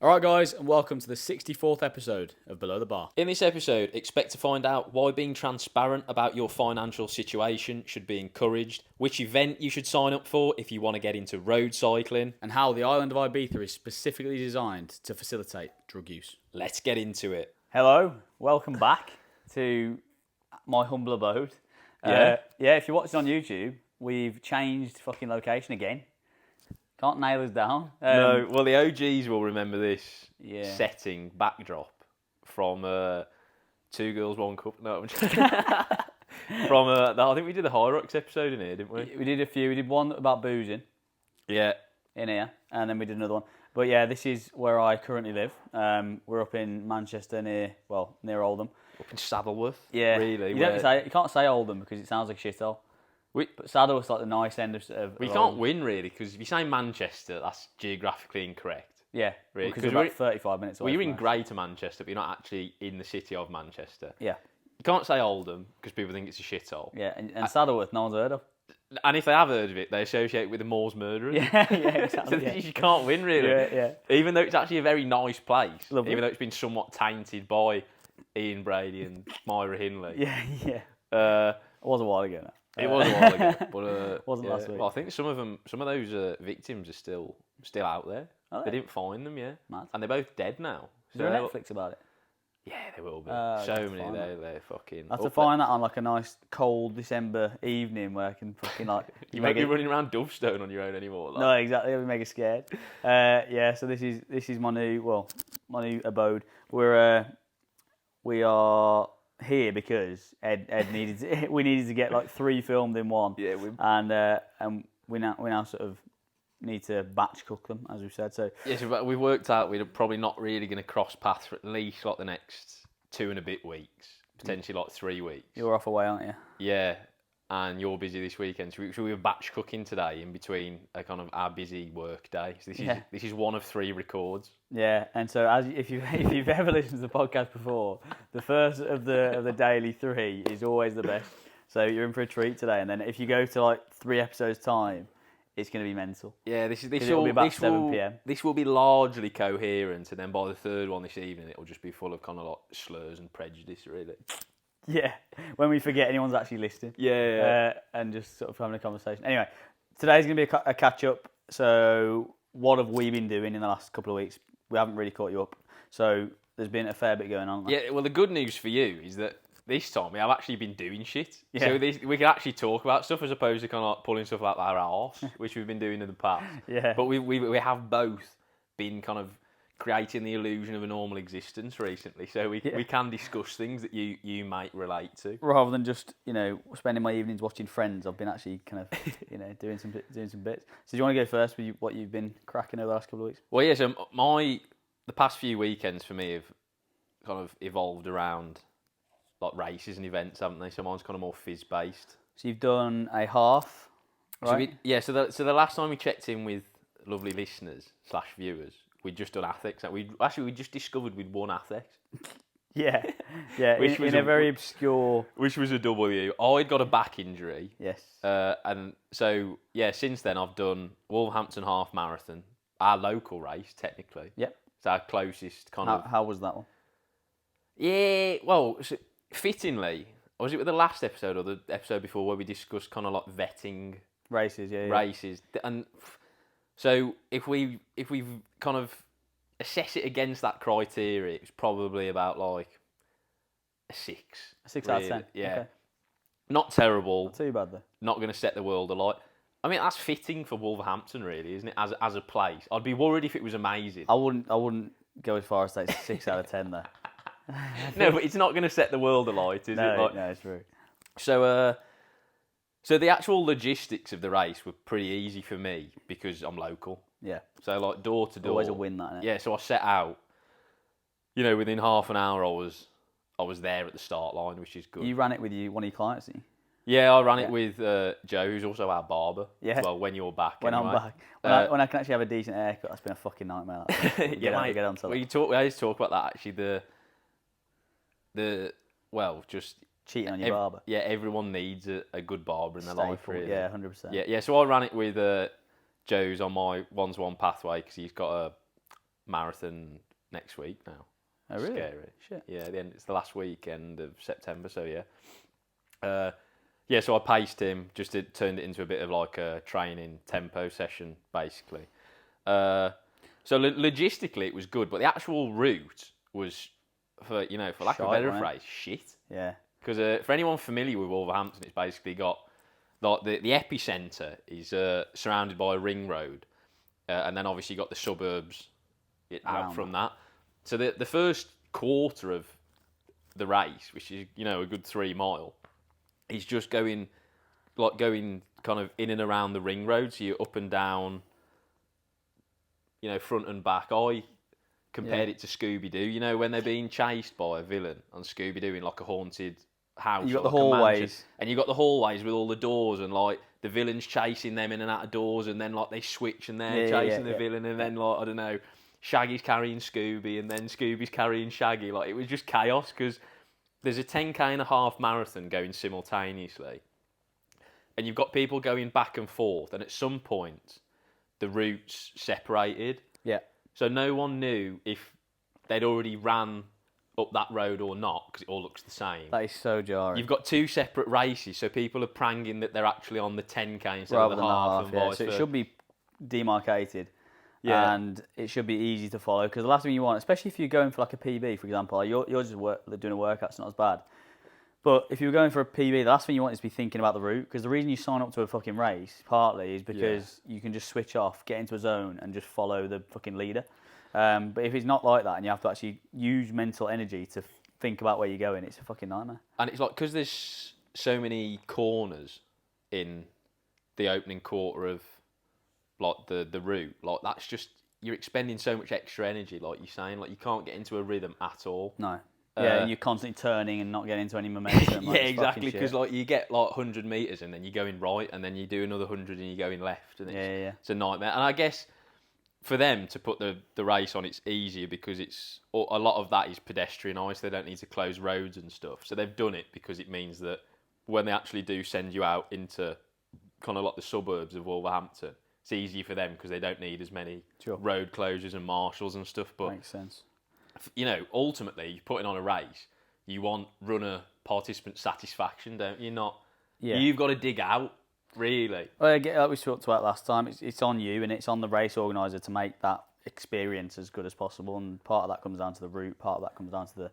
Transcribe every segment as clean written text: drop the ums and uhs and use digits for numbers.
Alright guys, and welcome to the 64th episode of Below the Bar. In this episode, expect to find out why being transparent about your financial situation should be encouraged, which event you should sign up for if you want to get into road cycling, And how the island of Ibiza is specifically designed to facilitate drug use. let's get into it. Hello, welcome back to my humble abode. If you're watching on YouTube, we've changed fucking location again. Can't nail us down. No, well, the OGs will remember this Yeah. setting backdrop from Two Girls, One Cup. No, I'm just from I think we did the High Rocks episode in here, didn't we? We did a few. We did one about boozing Yeah. in here, and then we did another one. But yeah, this is where I currently live. We're up in Manchester near Oldham. Up in Saddleworth. Yeah, Really. you can't say Oldham because it sounds like a shithole. But Saddleworth's like the nice end of We can't Oldham. win, really, because if you say Manchester, that's geographically incorrect. Yeah, Really, because 'cause we're we're- about 35 minutes away. Well, you're from in us. Greater Manchester, but you're not actually in the city of Manchester. Yeah, You can't say Oldham because people think it's a shithole. yeah, and Saddleworth, no one's heard of. And if they have heard of it, they associate it with the Moors murderers. Yeah, So exactly. yeah. you can't win, really. Yeah. Even though it's actually a very nice place. Lovely. Even though it's been somewhat tainted by Ian Brady and Myra Hindley. Yeah. Uh, It was a while ago now. it was a while ago. But, Wasn't last week. Well, I think some of those victims are still out there. Are They they? didn't find them, yeah. Mad. And they're both dead now. Is there a Netflix about it? Yeah, they will be. I So have to many, find they're fucking... I have to up find that on like a nice cold December evening where I can fucking like. there. You won't be running around Dovestone on your own anymore. Like. No, exactly. I'll be mega scared. So this is my new abode. We are here because Ed we needed to get like 3 filmed in one. Yeah, and we now sort of need to batch cook them, as we've said. So Yes, but we worked out we're probably not really going to cross paths for at least like the next 2 and a bit weeks, potentially like 3 weeks. you're off away, aren't you? Yeah, and you're busy this weekend, so we were batch cooking today in between a kind of our busy work day. So this is one of 3 records. Yeah, and so if you've ever listened to the podcast before, the first of the daily 3 is always the best. So you're in for a treat today, and then if you go to like 3 episodes time, it's going to be mental. Yeah, this it'll be about 7 p.m. This will be largely coherent, and then by the 3rd one this evening, it'll just be full of kind of like slurs and prejudice, really. Yeah, when we forget anyone's actually listening. Yeah. And just sort of having a conversation. Anyway, today's going to be a catch up. So what have we been doing in the last couple of weeks? We haven't really caught you up. So there's been a fair bit going on. Yeah, well, the good news for you is that this time we have actually been doing shit. Yeah. So we can actually talk about stuff as opposed to kind of like pulling stuff out our arse, which we've been doing in the past. Yeah. But we have both been kind of creating the illusion of a normal existence recently. So we can discuss things that you might relate to. Rather than just, spending my evenings watching Friends, I've been actually kind of, doing some bits. So do you want to go first with what you've been cracking over the last couple of weeks? Well, yeah, so the past few weekends for me have kind of evolved around like races and events, haven't they? So mine's kind of more fizz-based. So you've done a half, right? So the last time we checked in with lovely listeners / viewers, we'd just done athletics. We just discovered we'd won athletics. Yeah, Which in was a very obscure... Which was a W. I'd got a back injury. Yes. And so, since then I've done Wolverhampton Half Marathon, our local race, technically. Yep. It's our closest kind of... How was that one? Yeah, well, fittingly, was it with the last episode or the episode before where we discussed kind of like vetting Races, yeah. races? And so if we kind of assess it against that criteria, it was probably about like a 6. A 6 out of 10. Yeah. Okay. Not terrible. Not too bad though. Not going to set the world alight. I mean, that's fitting for Wolverhampton, really, isn't it? As a place, I'd be worried if it was amazing. I wouldn't go as far as to say 6 out of 10 though. No, but it's not going to set the world alight, is it? No, it's true. So, so the actual logistics of the race were pretty easy for me because I'm local. Yeah. So, like door to door. Always a win, that, isn't it? Yeah. So I set out. Within half an hour, I was there at the start line, which is good. You ran it with one of your clients, didn't you? Yeah, I ran it with Joe, who's also our barber. Yeah. Well, when you're back. When anyway. I'm back. When I can actually have a decent haircut, that's been a fucking nightmare. Mate, Get on to that. We always talk about that actually. Just cheating on your barber. Yeah, everyone needs a good barber in their life, really. Yeah, 100%. Yeah. So I ran it with Joe's on my one-to-one pathway because he's got a marathon next week now. Oh, really? Scary. Shit. Yeah, it's the last weekend of September, so yeah. Yeah, so I paced him, just turned it into a bit of like a training tempo session, basically. So logistically it was good, but the actual route was, for lack of a better phrase, shit. Yeah. Because for anyone familiar with Wolverhampton, it's basically got, like, the epicentre is surrounded by a ring road, and then obviously you got the suburbs out from that. So the first quarter of the race, which is, a good 3 mile, is just going kind of in and around the ring road. So you're up and down, front and back. I compared it to Scooby-Doo, when they're being chased by a villain on Scooby-Doo in like a haunted house. You got the like a mansion. hallways. And you got the hallways with all the doors, and like the villain's chasing them in and out of doors, and then like they switch and they're chasing the villain, and then like, I don't know, Shaggy's carrying Scooby, and then Scooby's carrying Shaggy. Like, it was just chaos, because there's a 10K marathon going simultaneously, and you've got people going back and forth, and at some point the routes separated. Yeah. So no one knew if they'd already ran up that road or not, because it all looks the same. That is so jarring. You've got 2 separate races, so people are pranging that they're actually on the 10K instead rather of the than half, half, and yeah. vice So it versa. should be demarcated. Yeah. And it should be easy to follow, because the last thing you want, especially if you're going for like a PB, for example, like you're just doing a workout, it's not as bad. But if you're going for a PB, the last thing you want is to be thinking about the route, because the reason you sign up to a fucking race, partly, is because you can just switch off, get into a zone, and just follow the fucking leader. But if it's not like that, and you have to actually use mental energy to think about where you're going, it's a fucking nightmare. And it's like, because there's so many corners in the opening quarter of like the route, like that's just, you're expending so much extra energy, like you're saying, like you can't get into a rhythm at all. No. Yeah, and you're constantly turning and not getting into any momentum. Yeah, exactly, because like you get like 100 metres and then you're going right, and then you do another 100 and you're going left, and it's a nightmare. And I guess for them to put the race on, it's easier because it's a lot of that is pedestrianised. They don't need to close roads and stuff, so they've done it because it means that when they actually do send you out into kind of like the suburbs of Wolverhampton, it's easier for them because they don't need as many road closures and marshals and stuff. But makes sense. Ultimately, putting on a race, you want runner participant satisfaction, don't you? Yeah. You've got to dig out, really. Well, like we talked about last time, it's on you, and it's on the race organiser to make that experience as good as possible. And part of that comes down to the route, part of that comes down to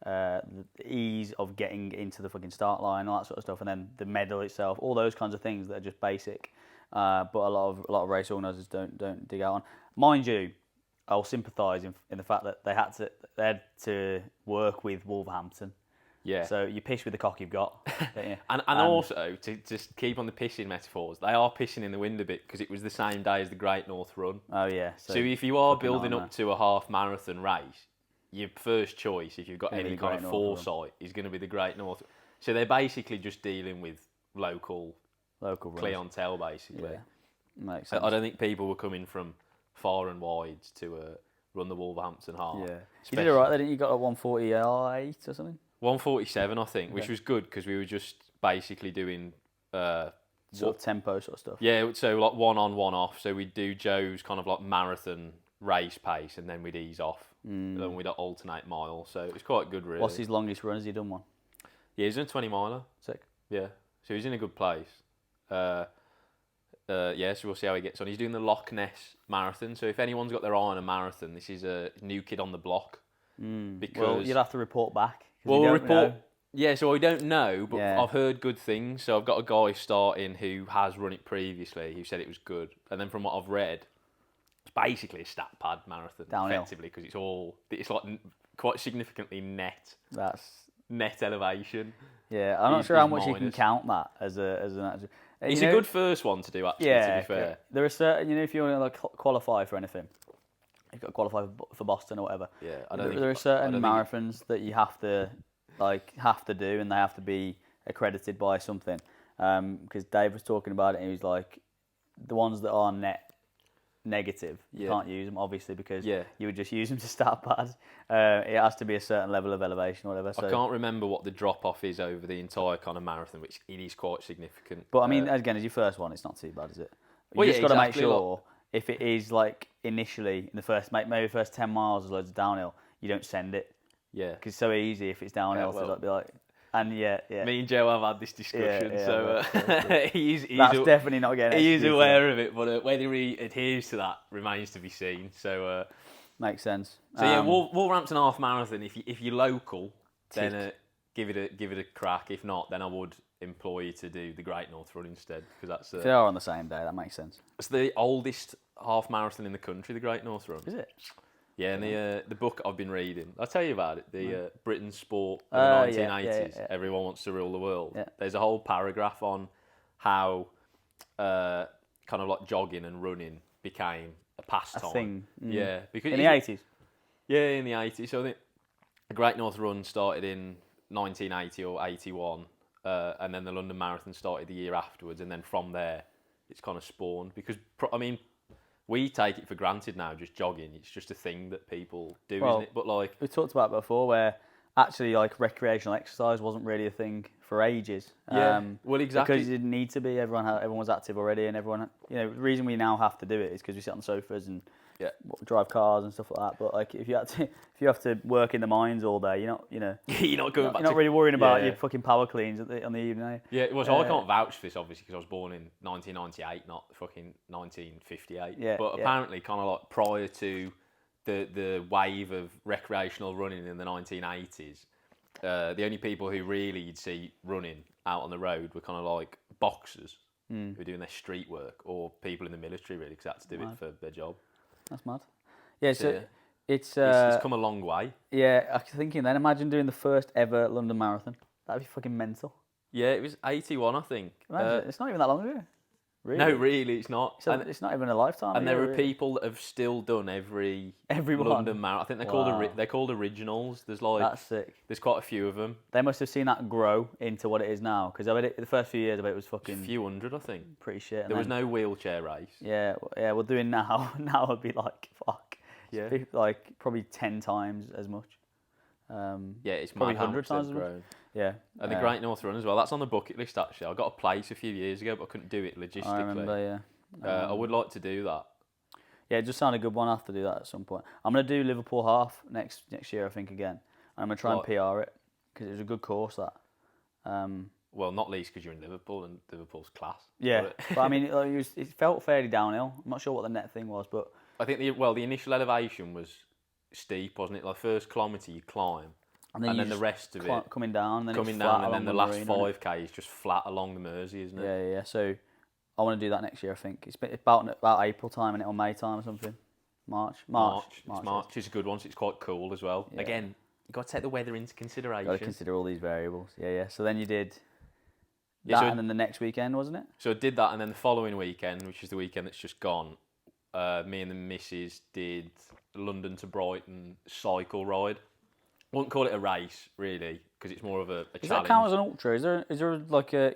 the ease of getting into the fucking start line, all that sort of stuff, and then the medal itself, all those kinds of things that are just basic. But a lot of race organisers don't dig out on. Mind you, I'll sympathise in the fact that they had to work with Wolverhampton. Yeah. So you piss with the cock you've got, don't you? and also, to just keep on the pissing metaphors, they are pissing in the wind a bit because it was the same day as the Great North Run. Oh, yeah. So if you are building up to a half marathon race, your first choice, if you've got any kind of foresight, is going to be the Great North. So they're basically just dealing with local clientele, basically. Yeah. Makes sense. I don't think people were coming from far and wide to run the Wolverhampton half. Yeah. You did all right, didn't you? Got like 148 or something? 147, I think, which was good because we were just basically doing sort of tempo sort of stuff. Yeah, so like 1 on, 1 off. So we'd do Joe's kind of like marathon race pace, and then we'd ease off. And then we'd alternate miles. So it was quite good, really. What's his longest run? Has he done one? Yeah, he's done a 20 miler. Sick. Yeah, so he's in a good place. So we'll see how he gets on. He's doing the Loch Ness Marathon. So if anyone's got their eye on a marathon, this is a new kid on the block. Well, you'll have to report back. Well, we'll report. Yeah, so I don't know, but Yeah. I've heard good things. So I've got a guy starting who has run it previously, who said it was good. And then from what I've read, it's basically a stat pad marathon, Downhill. effectively, because it's like quite significantly net elevation. Yeah, I'm not sure how much you can minus. count that as an actual. It's a good first one to do, actually, to be fair. There are certain, if you want to like qualify for anything, you've got to qualify for Boston or whatever. Yeah, there are certain marathons that you have to do, and they have to be accredited by something. Because Dave was talking about it, and he was like, the ones that are negative, you can't use them, obviously, because you would just use them to start pads. It has to be a certain level of elevation or whatever. So. I can't remember what the drop-off is over the entire kind of marathon, which it is quite significant. But I mean, again, as your first one, it's not too bad, is it? You Well, just got to make exactly, sure if it is like initially in the first maybe the first 10 miles there's loads of downhill, you don't send it Yeah. because it's so easy if it's downhill Yeah, well, to be like, and yeah. Me and Joe have had this discussion, Yeah, so he's that's definitely not getting. He's aware of it, but whether he adheres to that remains to be seen. So makes sense. So yeah, Wolverhampton half marathon. If you're local, then give it a crack. If not, then I would employ you to do the Great North Run instead, because that's if they are on the same day, that makes sense. It's the oldest half marathon in the country, the Great North Run. Is it? Yeah, and the book I've been reading, I'll tell you about it. The Britain's Sport in the 1980s. Yeah. Everyone wants to rule the world. Yeah. There's a whole paragraph on how kind of like jogging and running became a pastime. A thing. Yeah, because in the 80s. Yeah, in the 80s. So I think the Great North Run started in 1980 or 81, and then the London Marathon started the year afterwards, and then from there, it's kind of spawned. Because I mean, we take it for granted now, just jogging. It's just a thing that people do, isn't it? But like we talked about it before, where actually like recreational exercise wasn't really a thing for ages. Yeah, well, exactly. Because it didn't need to be. Everyone was active already, and everyone, the reason we now have to do it is because we sit on sofas and drive cars and stuff like that. But like, if you have to work in the mines all day, you're not you're not really worrying about your fucking power cleans on the evening. Are you? Yeah, it was. I can't vouch for this obviously because I was born in 1998, not fucking 1958. Yeah, but apparently, kind of like prior to the wave of recreational running in the 1980s, the only people who really you'd see running out on the road were kind of like boxers who were doing their street work, or people in the military really, because they had to do it for their job. That's mad. Yeah, so it's come a long way. Yeah, I was thinking then, imagine doing the first ever London Marathon. That'd be fucking mental. Yeah, it was 81, I think. Imagine, it's not even that long ago. Really? No, really, it's not. It's not even a lifetime. And there are people that have still done every London Marathon. I think they're called originals. There's like that's sick. There's quite a few of them. They must have seen that grow into what it is now. Because I bet the first few years, I bet it was fucking a few hundred, I think. Pretty shit. There was no wheelchair race. Yeah. We're doing now. Now it'd be like fuck. Yeah. It'd be like probably 10 times as much. Yeah, it's probably 100 times as much. Yeah. And the Great North Run as well. That's on the bucket list actually. I got a place a few years ago, but I couldn't do it logistically. I remember, yeah. I would like to do that. Yeah, it just sounded a good one. I have to do that at some point. I'm going to do Liverpool half next year, I think, again. I'm going to try and PR it, because it was a good course, that. Well, not least because you're in Liverpool, and Liverpool's class. Yeah, but I mean, it felt fairly downhill. I'm not sure what the net thing was, but... I think the initial elevation was steep, wasn't it? Like, first kilometre you climb, and then the rest of it... Coming down, then and then the last 5k is just flat along the Mersey, isn't it? Yeah. So I want to do that next year, I think. It's about April time, and or May time or something. March. It's a good one, so it's quite cool as well. Yeah. Again, you've got to take the weather into consideration. Got to consider all these variables. Yeah. So then you did... and then the next weekend, wasn't it? So I did that, and then the following weekend, which is the weekend that's just gone, me and the missus did London to Brighton cycle ride. I wouldn't call it a race, really, because it's more of a challenge. Does that count as an ultra? Is there like a,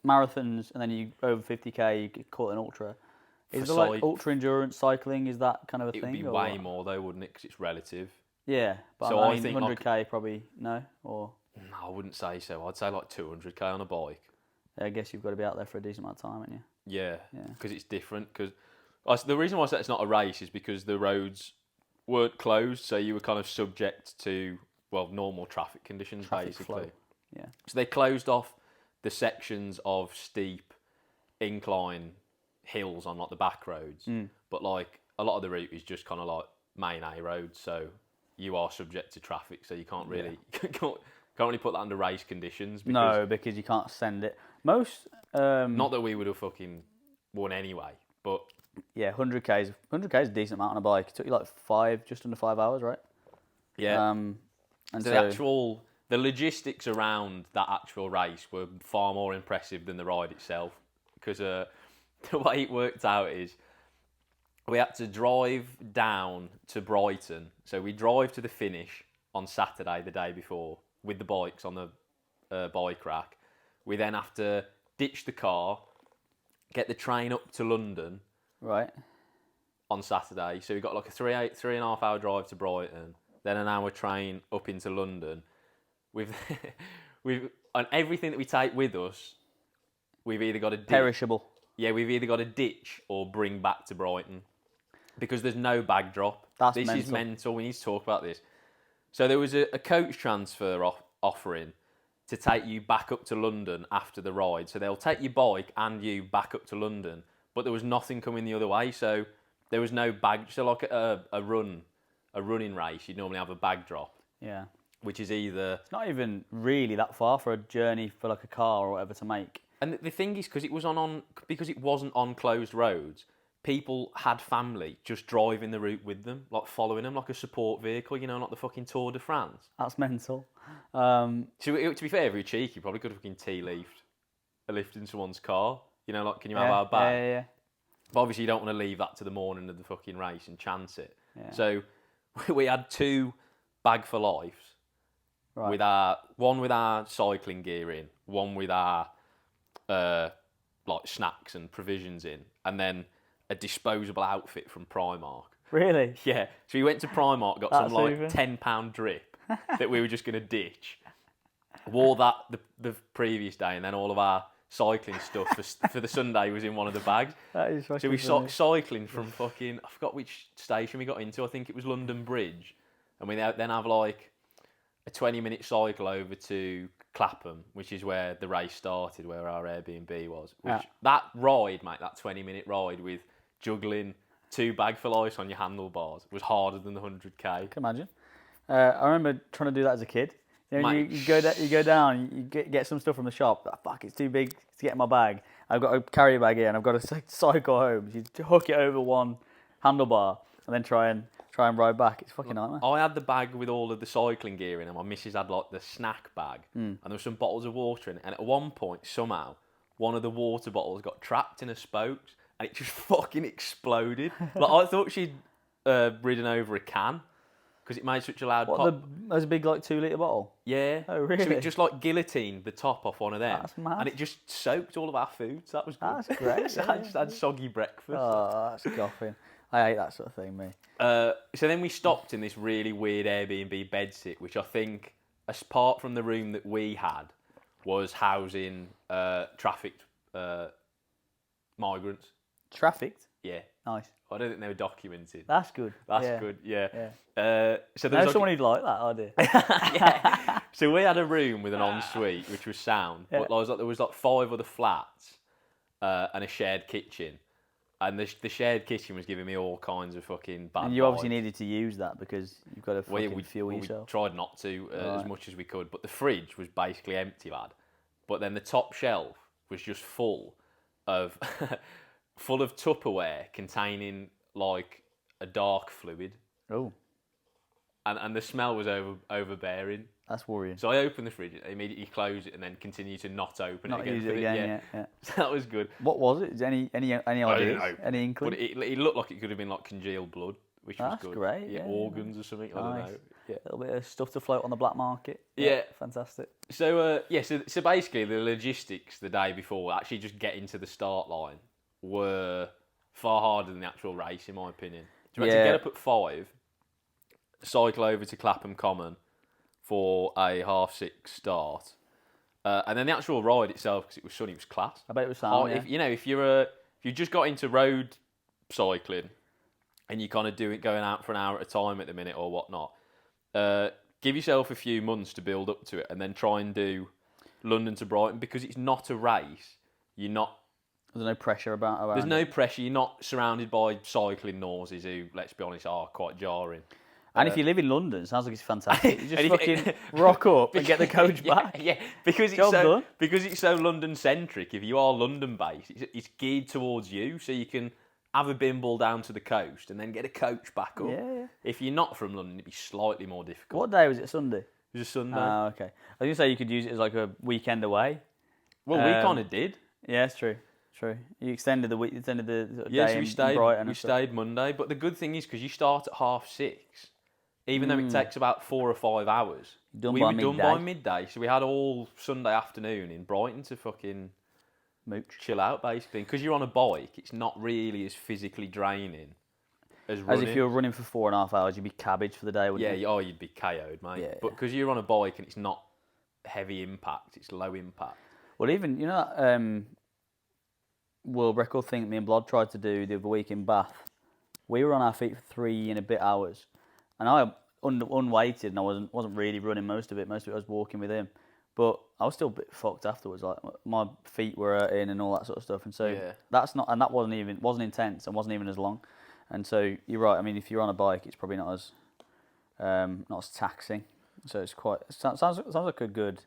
marathons, and then you over 50k, you could call it an ultra? Is there like ultra endurance cycling? Is that kind of a thing? It would be way more though, wouldn't it? Because it's relative. Yeah, but so I think 100k probably no, or... No, I wouldn't say so. I'd say like 200k on a bike. Yeah, I guess you've got to be out there for a decent amount of time, haven't you? Yeah, because it's different. Because the reason why I said it's not a race is because the roads weren't closed, so you were kind of subject to normal traffic conditions, basically. Flow. Yeah. So they closed off the sections of steep incline hills on like the back roads, but like a lot of the route is just kind of like main A roads, so you are subject to traffic, so you can't really can't really put that under race conditions. Because you can't send it. Most... not that we would have fucking won anyway, but... Yeah, 100k is a decent amount on a bike. It took you like just under 5 hours, right? Yeah. And so the logistics around that actual race were far more impressive than the ride itself. Because the way it worked out is we had to drive down to Brighton. So we drive to the finish on Saturday, the day before, with the bikes on the bike rack. We then have to ditch the car, get the train up to London, right, on Saturday. So we've got like a 3.5 hour drive to Brighton, then an hour train up into London. We've on everything that we take with us, we've either got to perishable. Yeah, we've either got to ditch or bring back to Brighton. because there's no bag drop. This is mental. We need to talk about this. So there was a coach transfer offering to take you back up to London after the ride. So they'll take your bike and you back up to London, but there was nothing coming the other way. So there was no bag. So like a running race, you'd normally have a bag drop. Yeah. Which is either... It's not even really that far for a journey for like a car or whatever to make. And the thing is, because it wasn't on closed roads, people had family just driving the route with them, like following them, like a support vehicle, like the fucking Tour de France. That's mental. To be fair, if you're cheeky, you probably could have fucking tea-leafed a lift in someone's car. Like, can you have our bag? Yeah. But obviously you don't want to leave that to the morning of the fucking race and chance it. Yeah. So we had 2 bag for lives. Right. One with our cycling gear in, one with our like snacks and provisions in, and then a disposable outfit from Primark. Really? Yeah. So we went to Primark, got some like £10 drip that we were just going to ditch. Wore that the previous day, and then all of our cycling stuff for the Sunday was in one of the bags. That is fucking So we funny. cycling from fucking, I forgot which station we got into. I think it was London Bridge, and we then have like a 20-minute cycle over to Clapham, which is where the race started, where our Airbnb was. That ride, mate, that 20-minute ride with juggling 2 bag for life on your handlebars was harder than the 100k. Can imagine. I remember trying to do that as a kid. You go down, you get some stuff from the shop. Oh, fuck, it's too big to get in my bag. I've got a carry bag here, and I've got to cycle home. So you hook it over one handlebar, and then try and ride back. It's fucking nightmare. I had the bag with all of the cycling gear in, and my missus had like the snack bag, and there were some bottles of water in it. And at one point, somehow, one of the water bottles got trapped in her spokes, and it just fucking exploded. Like, I thought she'd ridden over a can, because it made such a loud pop. There's a big like 2 litre bottle? Yeah. Oh, really? So it just like guillotined the top off one of them. That's mad. And it just soaked all of our food, so that was good. That's great. So I just had soggy breakfast. Oh, that's goffing. I hate that sort of thing, me. So then we stopped in this really weird Airbnb bedsit, which I think, apart from the room that we had, was housing trafficked migrants. Trafficked? Yeah. Nice. I don't think they were documented. That's good. That's good, yeah. So there's someone who'd like that idea. Yeah. So we had a room with an ensuite, which was sound, but there was like 5 other flats and a shared kitchen. And the shared kitchen was giving me all kinds of fucking bad And you obviously vibes. needed to use that because you've got to fucking fuel yourself. We tried not to as much as we could, but the fridge was basically empty, lad. But then the top shelf was just full of Tupperware containing like a dark fluid. Oh. And the smell was overbearing. That's worrying. So I opened the fridge, immediately closed it, and then continued to not open it again. Use it again, yeah. So that was good. What was it? Is any ideas? I don't know. Any inkling? But it looked like it could have been like congealed blood, which was good. That's great. Yeah, organs or something. I don't know. Yeah. A little bit of stuff to float on the black market. Yeah. Fantastic. So so basically the logistics the day before, actually just getting to the start line, were far harder than the actual race, in my opinion. So we had to get up at 5, cycle over to Clapham Common for a 6:30 start, and then the actual ride itself, because it was sunny, was class. I bet it was sound. If you just got into road cycling and you kind of do it going out for an hour at a time at the minute or whatnot, give yourself a few months to build up to it, and then try and do London to Brighton, because it's not a race. You're not. There's no pressure about. There's no pressure. You're not surrounded by cycling noses who, let's be honest, are quite jarring. And if you live in London, it sounds like it's fantastic. You just fucking rock up and get the coach back. Yeah, because it's so London centric. If you are London based, it's geared towards you, so you can have a bimble down to the coast and then get a coach back up. Yeah. If you're not from London, it'd be slightly more difficult. What day was it? Sunday. It was a Sunday. Oh, okay. I was gonna say you could use it as like a weekend away. Well, we kind of did. Yeah, it's true. True. You extended the week. Extended the day so we stayed. in Brighton. We stayed Monday, but the good thing is because you start at 6:30. Even though it takes about 4 or 5 hours, we were done by midday. So we had all Sunday afternoon in Brighton to fucking mooch, chill out, basically. Because you're on a bike, it's not really as physically draining as running. As if you were running for 4.5 hours, you'd be cabbage for the day, wouldn't you? Yeah, you'd be KO'd, mate. Yeah. But because you're on a bike and it's not heavy impact, it's low impact. Well, even, you know that world record thing that me and Blood tried to do the other week in Bath? we were on our feet for 3 and a bit hours, and I unweighted, and I wasn't really running most of it. Most of it I was walking with him, but I was still a bit fucked afterwards. Like my feet were hurting and all that sort of stuff, and so that wasn't intense and wasn't even as long. And so you're right. I mean, if you're on a bike, it's probably not as taxing. So it's sounds like a good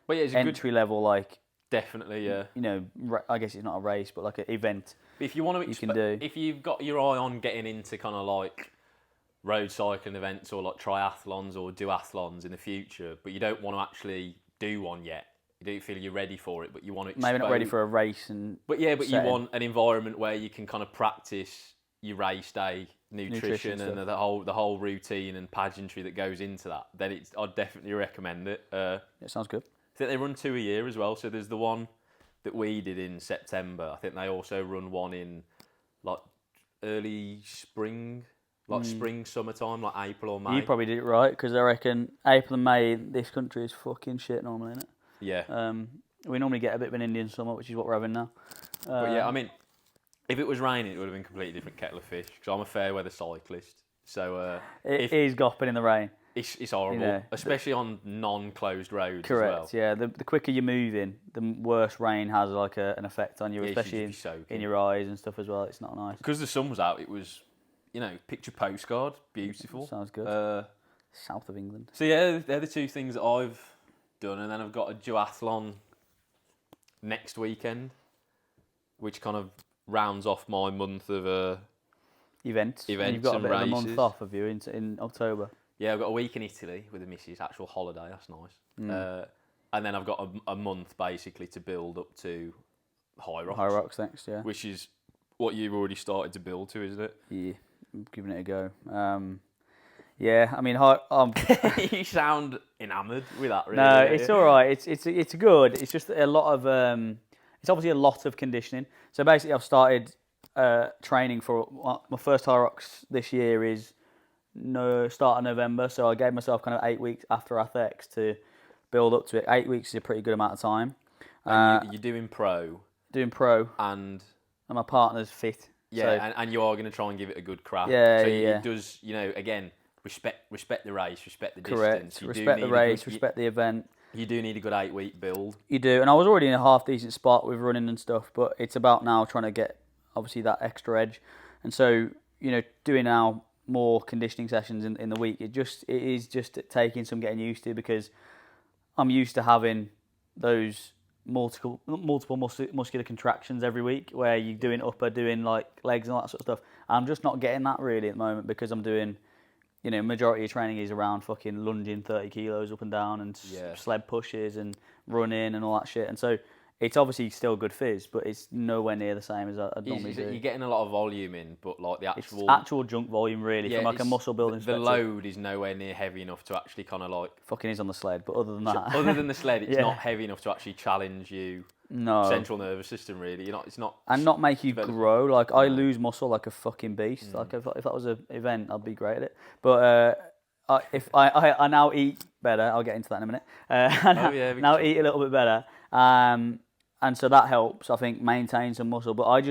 it's entry level, like definitely, yeah. You know, I guess it's not a race, but like an event. But if you want to, if you've got your eye on getting into kind of like road cycling events or like triathlons or duathlons in the future, but you don't want to actually do one yet. You don't feel you're ready for it, but you want to maybe not ready for a race but you want an environment where you can kind of practice your race day nutrition and the whole routine and pageantry that goes into that. Then I'd definitely recommend it. It sounds good. I think they run 2 a year as well. So there's the one that we did in September. I think they also run one in like early spring. Like spring, summertime, like April or May. You probably did it right, because I reckon April and May in this country is fucking shit normally, isn't it? Yeah. We normally get a bit of an Indian summer, which is what we're having now. But yeah, I mean, if it was raining, it would have been a completely different kettle of fish, because I'm a fair weather cyclist. So it is gopping in the rain. It's horrible, especially on non-closed roads. Correct. As well. Yeah. The quicker you're moving, the worse rain has like an effect on you, especially in your eyes and stuff as well. It's not nice. Because the sun was out, it was, picture postcard, beautiful. Sounds good. South of England. So yeah, they're the 2 things that I've done, and then I've got a duathlon next weekend, which kind of rounds off my month of events. And you've got a bit of a month off, have you, in October? Yeah, I've got a week in Italy with the missus, actual holiday. That's nice. And then I've got a month basically to build up to High Rocks. High Rocks next, yeah. Which is what you've already started to build to, isn't it? Yeah, I'm giving it a go. Yeah, I mean, you sound enamoured with that, really. No, it's all right. It's good. It's just a lot of. It's obviously a lot of conditioning. So basically, I've started training for my first High Rocks this year is start of November. So I gave myself kind of 8 weeks after Athex to build up to it. 8 weeks is a pretty good amount of time. You're doing pro. Doing pro. And my partner's fit. Yeah, so, and you are going to try and give it a good crack. Yeah, so yeah. It does, again, respect the race, respect the Correct. distance. Respect the race, respect the event. You do need a good 8 week build. You do, and I was already in a half decent spot with running and stuff, but it's about now trying to get obviously that extra edge. And so, doing now more conditioning sessions in the week, it is just taking some getting used to, because I'm used to having those multiple muscular contractions every week where you're doing upper, doing like legs and all that sort of stuff. I'm just not getting that really at the moment, because I'm doing, majority of training is around fucking lunging 30 kilos up and down and sled pushes and running and all that shit. And so it's obviously still good phys, but it's nowhere near the same as I normally do. You're getting a lot of volume in, but like the it's actual junk volume really, from like a muscle building perspective. The load is nowhere near heavy enough to actually kind of like... Fucking is on the sled, but other than that... Other than the sled, it's not heavy enough to actually challenge you. No. Central nervous system, really. It's not... And not make you grow. Like, I lose muscle like a fucking beast. Like, if that was an event, I'd be great at it. But if I now eat better, I'll get into that in a minute. Now eat a little bit better. And so that helps, I think, maintain some muscle. But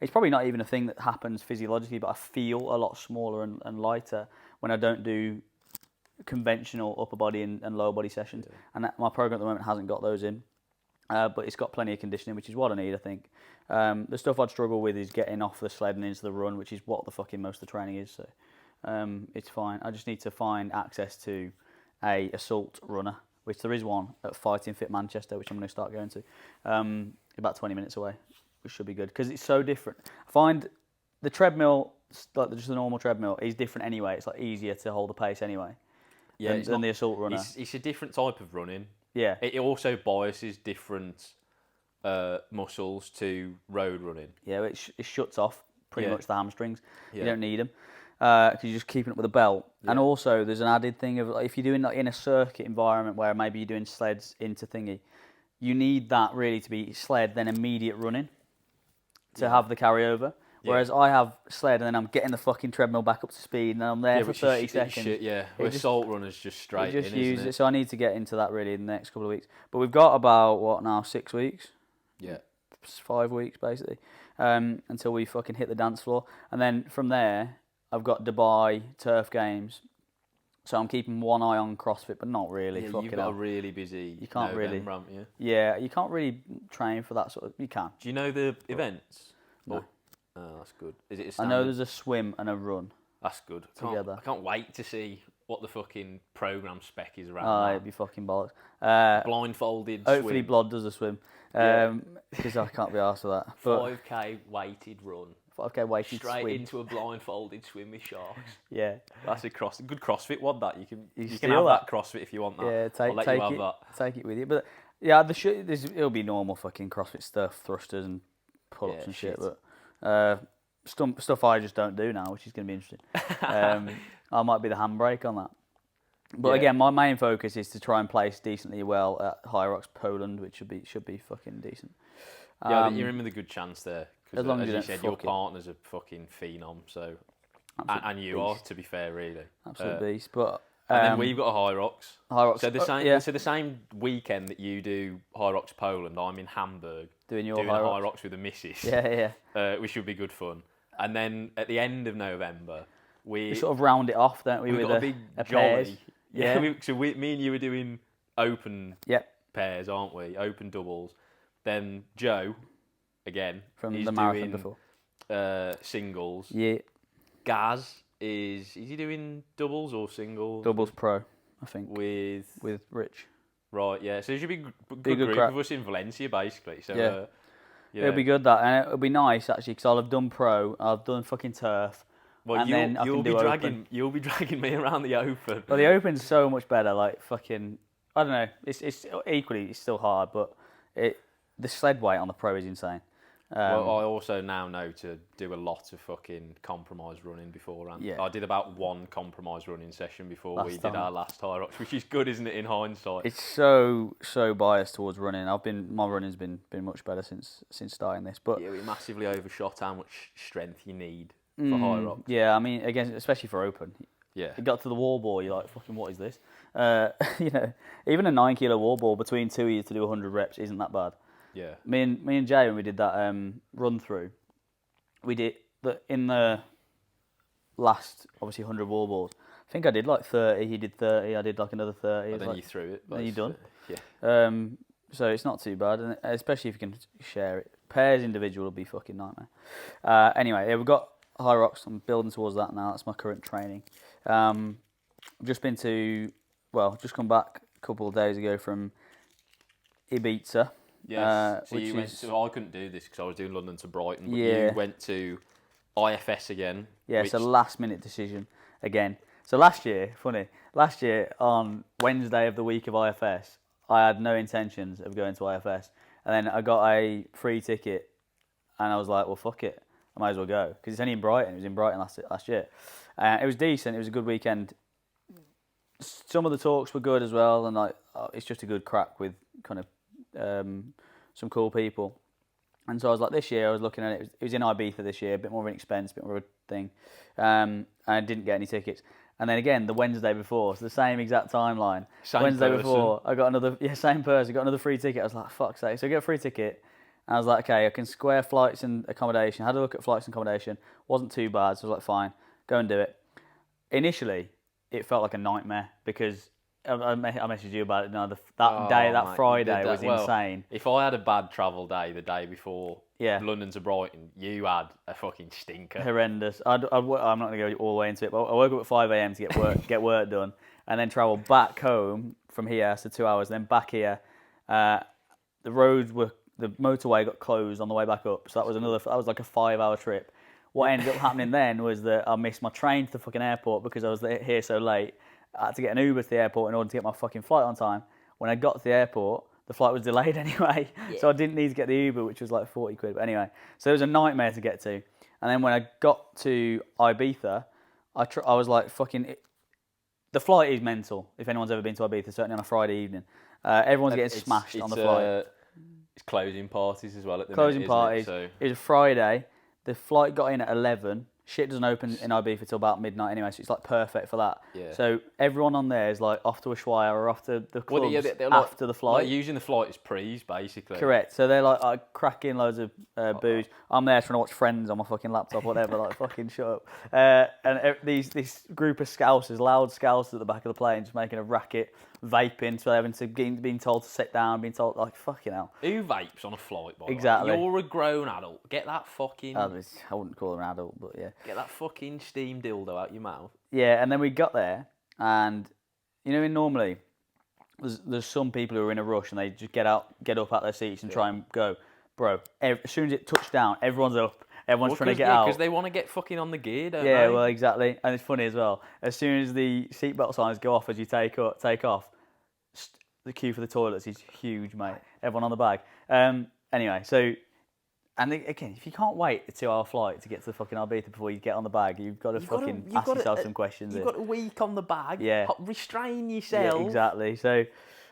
it's probably not even a thing that happens physiologically, but I feel a lot smaller and lighter when I don't do conventional upper body and lower body sessions. Yeah. And my program at the moment hasn't got those in. But it's got plenty of conditioning, which is what I need, I think. The stuff I'd struggle with is getting off the sled and into the run, which is what the fucking most of the training is. So it's fine. I just need to find access to a assault runner, which there is one at Fighting Fit Manchester, which I'm going to start going to, about 20 minutes away, which should be good, because it's so different. I find the treadmill, like just the normal treadmill, is different anyway. It's like easier to hold the pace anyway than the assault runner. It's a different type of running. Yeah. It also biases different muscles to road running. Yeah, it shuts off pretty much the hamstrings. Yeah. You don't need them. Because you're just keeping it with a belt. Yeah. And also, there's an added thing of, like, if you're doing like in a circuit environment where maybe you're doing sleds into thingy, you need that really to be sled, then immediate running to have the carryover. Whereas I have sled and then I'm getting the fucking treadmill back up to speed and then I'm there for 30 seconds. Where assault runners just straight in, use it. So I need to get into that really in the next couple of weeks. But we've got about, 6 weeks? Yeah. 5 weeks, basically, until we fucking hit the dance floor. And then from there, I've got Dubai turf games, so I'm keeping one eye on CrossFit, but not really. Yeah, you've got a really busy you can't November, really, haven't you? Yeah, you can't really train for that sort of. You can. Do you know the events? No. Oh, that's good. Is it a I standard? know there's a swim and a run. That's good. Together. I can't wait to see what the fucking programme spec is around Oh, that. it'd be fucking bollocks. Blindfolded Hopefully swim. Blood does a swim, because I can't be arsed with that. But 5k weighted run. 5k weighted Straight swim. into a blindfolded swim with sharks. Yeah. That's a good CrossFit one. That you can steal have that. that CrossFit if you want that. Yeah, I'll let you have that. take it with you. But yeah, it'll be normal fucking CrossFit stuff, thrusters and pull-ups and shit. But stuff I just don't do now, which is going to be interesting. I might be the handbrake on that. But again, my main focus is to try and place decently well at High Rocks Poland, which should be fucking decent. Yeah, you're in with a good chance there. As long as you you said, don't your fuck it. partner's a fucking phenom, so and you beast. are, to be fair, really. Absolute beast. But and then we've got a High Rocks. High Rocks. So Yeah. the same weekend that you do High Rocks Poland, I'm in Hamburg doing a High Rocks with the missus. Yeah. Which should be good fun. And then at the end of November, we sort of round it off, don't we? we've With got a big a jolly. pairs. Yeah. Me and you were doing open pairs, aren't we? Open doubles. Then Joe, again, From he's the marathon doing, before. Singles. Yeah. Gaz is he doing doubles or singles? Doubles pro, I think. With Rich. Right, yeah. So it should be a good good group crack. of us in Valencia, basically. So Yeah. It'll be good that, and it'll be nice actually, because I'll have done pro, I've done fucking turf. Well, and then I you'll can be do dragging open. you'll be dragging me around the open. Well, the open's so much better. Like fucking, I don't know. It's equally, it's still hard, but the sled weight on the pro is insane. Well, I also now know to do a lot of fucking compromise running beforehand. Yeah. I did about one compromise running session before we Last did time. our last High Rocks, which is good, isn't it, in hindsight? It's so biased towards running. My running's been much better since starting this. But Yeah, we massively overshot how much strength you need for High Rocks. yeah, I mean, again, especially for open. Yeah. You got to the wall ball, you're like, fucking, what is this? Even a 9 kilo wall ball between two of you to do 100 reps isn't that bad. Yeah. Me and Jay, when we did that run through, we did in the last, obviously, 100 wall balls. I think I did like 30, he did 30, I did like another 30. And then like, you threw it. then you're done. Yeah. So it's not too bad, and especially if you can share it. Pairs individual will be fucking nightmare. Anyway, yeah, we've got High Rocks. I'm building towards that now. That's my current training. Just just come back a couple of days ago from Ibiza. Yes. So which you went is- to, I couldn't do this because I was doing London to Brighton, but Yeah. you went to IFS again. Yeah, it's a last minute decision again. So last year on Wednesday of the week of IFS, I had no intentions of going to IFS, and then I got a free ticket, and I was like, well, fuck it, I might as well go because it's only in Brighton. It was in Brighton last year. It was decent. It was a good weekend. Some of the talks were good as well, and it's just a good crack with kind of some cool people. And so I was like, this year I was looking at it. It was in Ibiza this year, a bit more of an expense, a bit more of a thing. And I didn't get any tickets. And then again, the Wednesday before, so the same exact timeline. Same Wednesday person. before, I got same person, got another free ticket. I was like, fuck's sake. So I get a free ticket, and I was like, okay, I can square flights and accommodation. I had a look at flights and accommodation. Wasn't too bad, so I was like, fine, go and do it. Initially, it felt like a nightmare because I messaged you about it. That Friday was insane. If I had a bad travel day the day before Yeah. London to Brighton, you had a fucking stinker. Horrendous. I'm not going to go all the way into it, but I woke up at 5 a.m. to get work done, and then travel back home from here, so 2 hours, then back here. The motorway got closed on the way back up, so that was like a 5-hour trip. What ended up happening then was that I missed my train to the fucking airport because I was here so late. I had to get an Uber to the airport in order to get my fucking flight on time. When I got to the airport, the flight was delayed anyway, so I didn't need to get the Uber, which was like 40 quid. But anyway, so it was a nightmare to get to. And then when I got to Ibiza, I was like, fucking... The flight is mental, if anyone's ever been to Ibiza, certainly on a Friday evening. Everyone's getting smashed on the flight. It's closing parties as well at the Closing minute, parties. isn't it? So It was a Friday. The flight got in at 11. Shit doesn't open in Ibiza till about midnight anyway, so it's like perfect for that. Yeah. So everyone on there is like off to Ushuaia or off to the clubs they're after the flight. Like using the flight as prees, basically. Correct. So they're like cracking loads of booze. I'm there trying to watch Friends on my fucking laptop, whatever. Like fucking shut up. And this group of scousers, loud scousers at the back of the plane, just making a racket, vaping. So having to being told to sit down, being told like fucking hell. Who vapes on a flight? By Exactly. The way? You're a grown adult. Get that fucking. I wouldn't call them an adult, but yeah. Get that fucking steam dildo out your mouth. Yeah, and then we got there, and normally there's some people who are in a rush and they just get up out their seats and try and go. Bro, as soon as it touched down, everyone's up. Everyone's trying to get out. Because they want to get fucking on the gear, don't they? Yeah, well, exactly. And it's funny as well. As soon as the seatbelt signs go off as you take off, the queue for the toilets is huge, mate. Everyone on the bag. Anyway, so... And again, if you can't wait a 2-hour flight to get to the fucking Ibiza before you get on the bag, you've got to ask yourself some questions. You've got a week on the bag. Yeah. Restrain yourself. Yeah, exactly. So,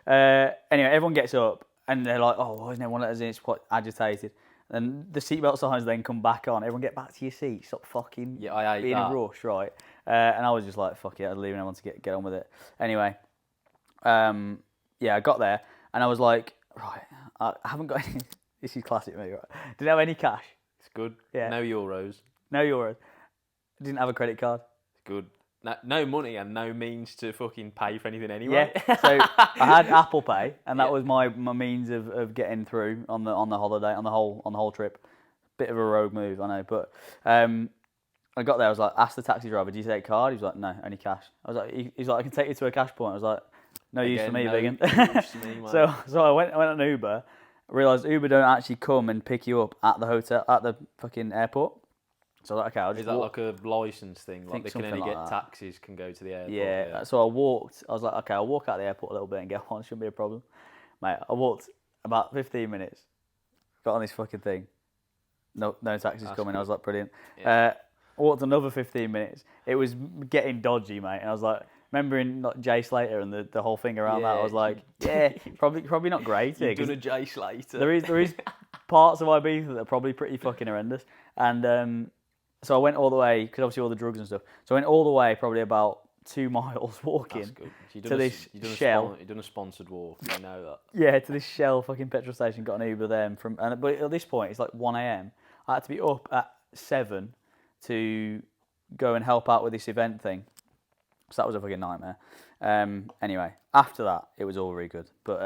anyway, everyone gets up and they're like, oh, why isn't everyone let us in? It's quite agitated. And the seatbelt signs then come back on. Everyone get back to your seat. Stop fucking being in a rush, right? And I was just like, fuck it, I was leaving everyone to get on with it. Anyway, I got there and I was like, right, I haven't got any... This is classic me, right? Didn't have any cash. It's good. Yeah. No euros. No euros. Didn't have a credit card. It's good. No money and no means to fucking pay for anything anyway. Yeah. So I had Apple Pay, and that was my means of getting through on the holiday, on the whole trip. Bit of a rogue move, I know, but I got there. I was like, asked the taxi driver, "Do you take card?" He was like, "No, only cash." I was like, "He's like, I can take you to a cash point." I was like, "No use for me, Biggin." Use for me, man. So I went on Uber. I realised Uber don't actually come and pick you up at the hotel, at the fucking airport. So I was like, okay, I'll just Is that like a licence thing? Like they can only get taxis can go to the airport? Yeah, so I walked. I was like, okay, I'll walk out the airport a little bit and get on. Shouldn't be a problem. Mate, I walked about 15 minutes. Got on this fucking thing. No taxis coming. Good. I was like, brilliant. Yeah. Walked another 15 minutes. It was getting dodgy, mate. And I was like, remembering like Jay Slater and the whole thing around that, I was like, yeah, probably not great. You've done a Jay Slater. There is parts of Ibiza that are probably pretty fucking horrendous. And so I went all the way, because obviously all the drugs and stuff. So I went all the way, probably about 2 miles walking to this Shell. You've done a sponsored walk, I know that. Yeah, to this Shell fucking petrol station, got an Uber there. But at this point, it's like 1 a.m. I had to be up at 7 to go and help out with this event thing. So that was a fucking nightmare. Anyway, after that, it was all really good. But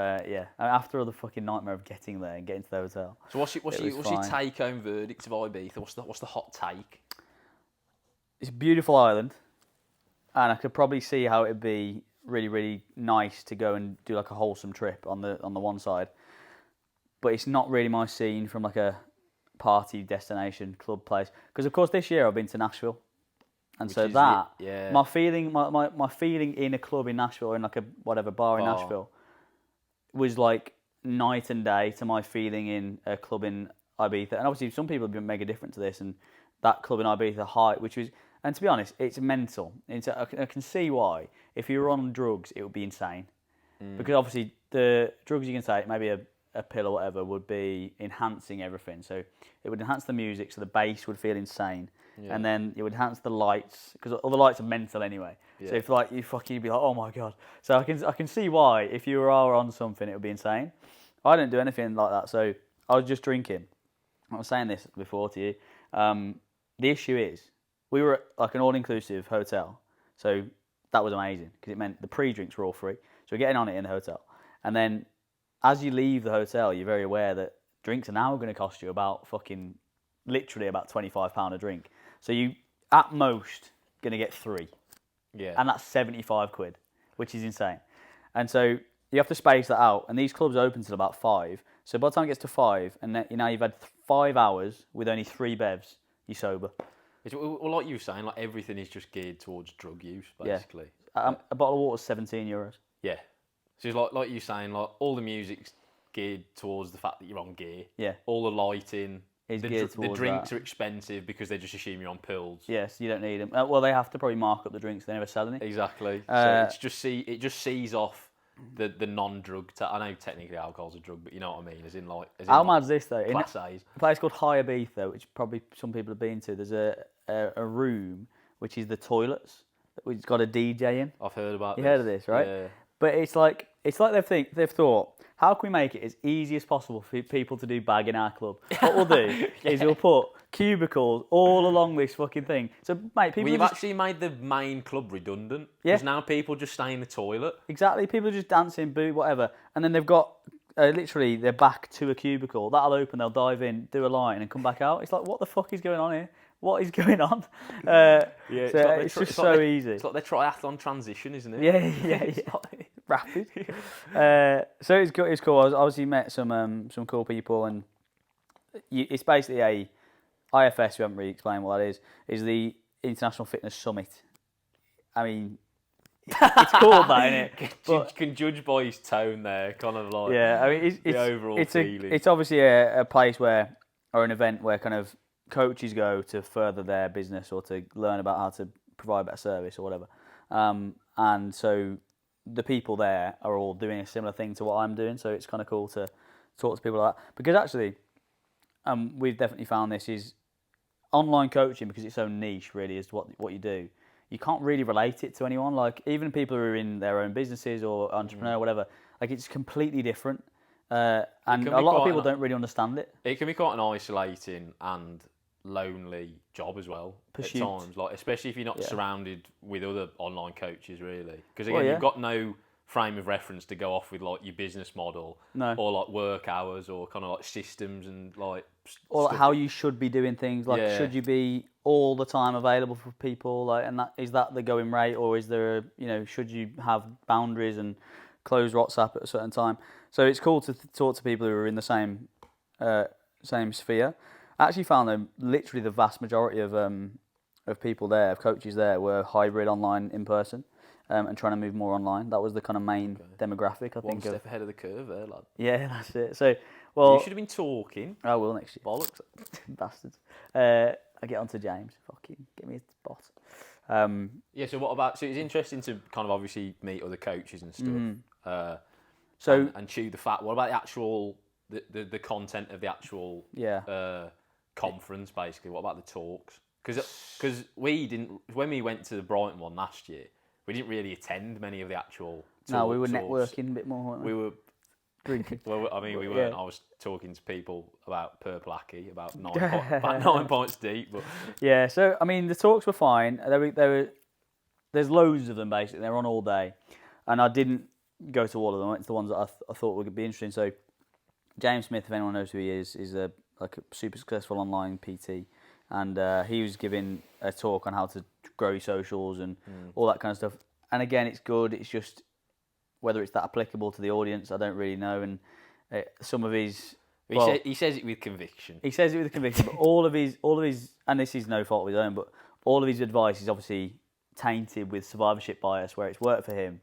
after the fucking nightmare of getting there and getting to the hotel. So what's your take-home verdict of Ibiza? What's the hot take? It's a beautiful island, and I could probably see how it'd be really, really nice to go and do like a wholesome trip on the one side. But it's not really my scene from like a party destination club place. Because of course this year I've been to Nashville. And so my feeling in a club in Nashville, or in like a whatever bar in Nashville, was like night and day to my feeling in a club in Ibiza. And obviously some people have been mega different to this, and that club in Ibiza, which was, and to be honest, it's mental. I can see why. If you were on drugs, it would be insane. Because obviously the drugs you can take, maybe a pill or whatever, would be enhancing everything. So it would enhance the music, so the bass would feel insane. Yeah. And then it would enhance the lights, because all the lights are mental anyway. Yeah. So if like you'd be like, oh my god. So I can see why if you were on something, it would be insane. I didn't do anything like that, so I was just drinking. I was saying this before to you. The issue is we were at like an all-inclusive hotel, so that was amazing because it meant the pre-drinks were all free. So we're getting on it in the hotel, and then as you leave the hotel, you're very aware that drinks are now going to cost you literally about £25 a drink. So you, at most, going to get 3. Yeah. And that's 75 quid, which is insane. And so you have to space that out. And these clubs open till about 5. So by the time it gets to 5, and then, you've had 5 hours with only 3 bevs, you're sober. Well, like you were saying, like everything is just geared towards drug use, basically. Yeah. A bottle of water is €17. Yeah. So it's like you saying, like all the music's geared towards the fact that you're on gear. Yeah. All the lighting. The drinks are expensive because they just assume you're on pills. Yes, you don't need them. Well, they have to probably mark up the drinks. They never sell any. Exactly. So it just sees off the non-drug. I know technically alcohol's a drug, but you know what I mean. As in How mad's this though? Class A's. A place called Ibiza, which probably some people have been to. There's a room which is the toilets, which has got a DJ in. I've heard about. You heard of this, right? Yeah. But it's like they've thought, how can we make it as easy as possible for people to do bag in our club? What we'll do is we'll put cubicles all along this fucking thing. So, mate, people. We've actually made the main club redundant. Because now people just stay in the toilet. Exactly. People are just dancing, boo, whatever, and then they've got literally their back to a cubicle. That'll open. They'll dive in, do a line, and come back out. It's like, what the fuck is going on here? What is going on? It's just so easy. It's like their triathlon transition, isn't it? Yeah. Rapid. So it's cool. I obviously met some cool people, and it's basically a IFS. We haven't really explained what that is the International Fitness Summit. I mean, it's called that, isn't it? You can judge by his tone there, kind of like I mean, it's the overall feeling. It's obviously a place or an event where kind of coaches go to further their business or to learn about how to provide better service or whatever. And so the people there are all doing a similar thing to what I'm doing. So it's kind of cool to talk to people like that. Because actually, we've definitely found this is online coaching, because it's so niche really as to what you do. You can't really relate it to anyone. Like even people who are in their own businesses or entrepreneur or whatever, like it's completely different. And a lot of people don't really understand it. It can be quite an isolating and lonely job as well. Pursuit. At times, like especially if you're not surrounded with other online coaches, really. Because again, you've got no frame of reference to go off with, like your business model, or like work hours, or kind of like systems and like. Or like how you should be doing things. Like, should you be all the time available for people? Like, and is that the going rate, or is there should you have boundaries and close WhatsApp at a certain time? So it's cool to talk to people who are in the same sphere. I actually found that literally the vast majority of people there, of coaches there, were hybrid online in person, and trying to move more online. That was the kind of main demographic, I think. One step ahead of the curve there, lad. Yeah, that's it. So, well, you should have been talking. I will next year. Bollocks. Bastards. I get on to James. Fucking give me a spot. So what about? So it's interesting to kind of obviously meet other coaches and stuff. And chew the fat. What about the actual the content of the actual conference? Basically, what about the talks? Because we didn't, when we went to the Brighton one last year, we didn't really attend many of the actual talks. No, we were networking a bit more, weren't we? We were drinking. Well, I mean, we weren't. I was talking to people about Purple Aki, about 9 pints deep. But yeah, so I mean, the talks were fine. There's loads of them basically. They're on all day, and I didn't go to all of them. It's the ones that I thought would be interesting. So James Smith, if anyone knows who he is a super successful online PT, and he was giving a talk on how to grow your socials and all that kind of stuff. And again, it's good. It's just whether it's that applicable to the audience, I don't really know. And some of his, he says it with conviction. He says it with conviction, but all of his, and this is no fault of his own, but all of his advice is obviously tainted with survivorship bias, where it's worked for him,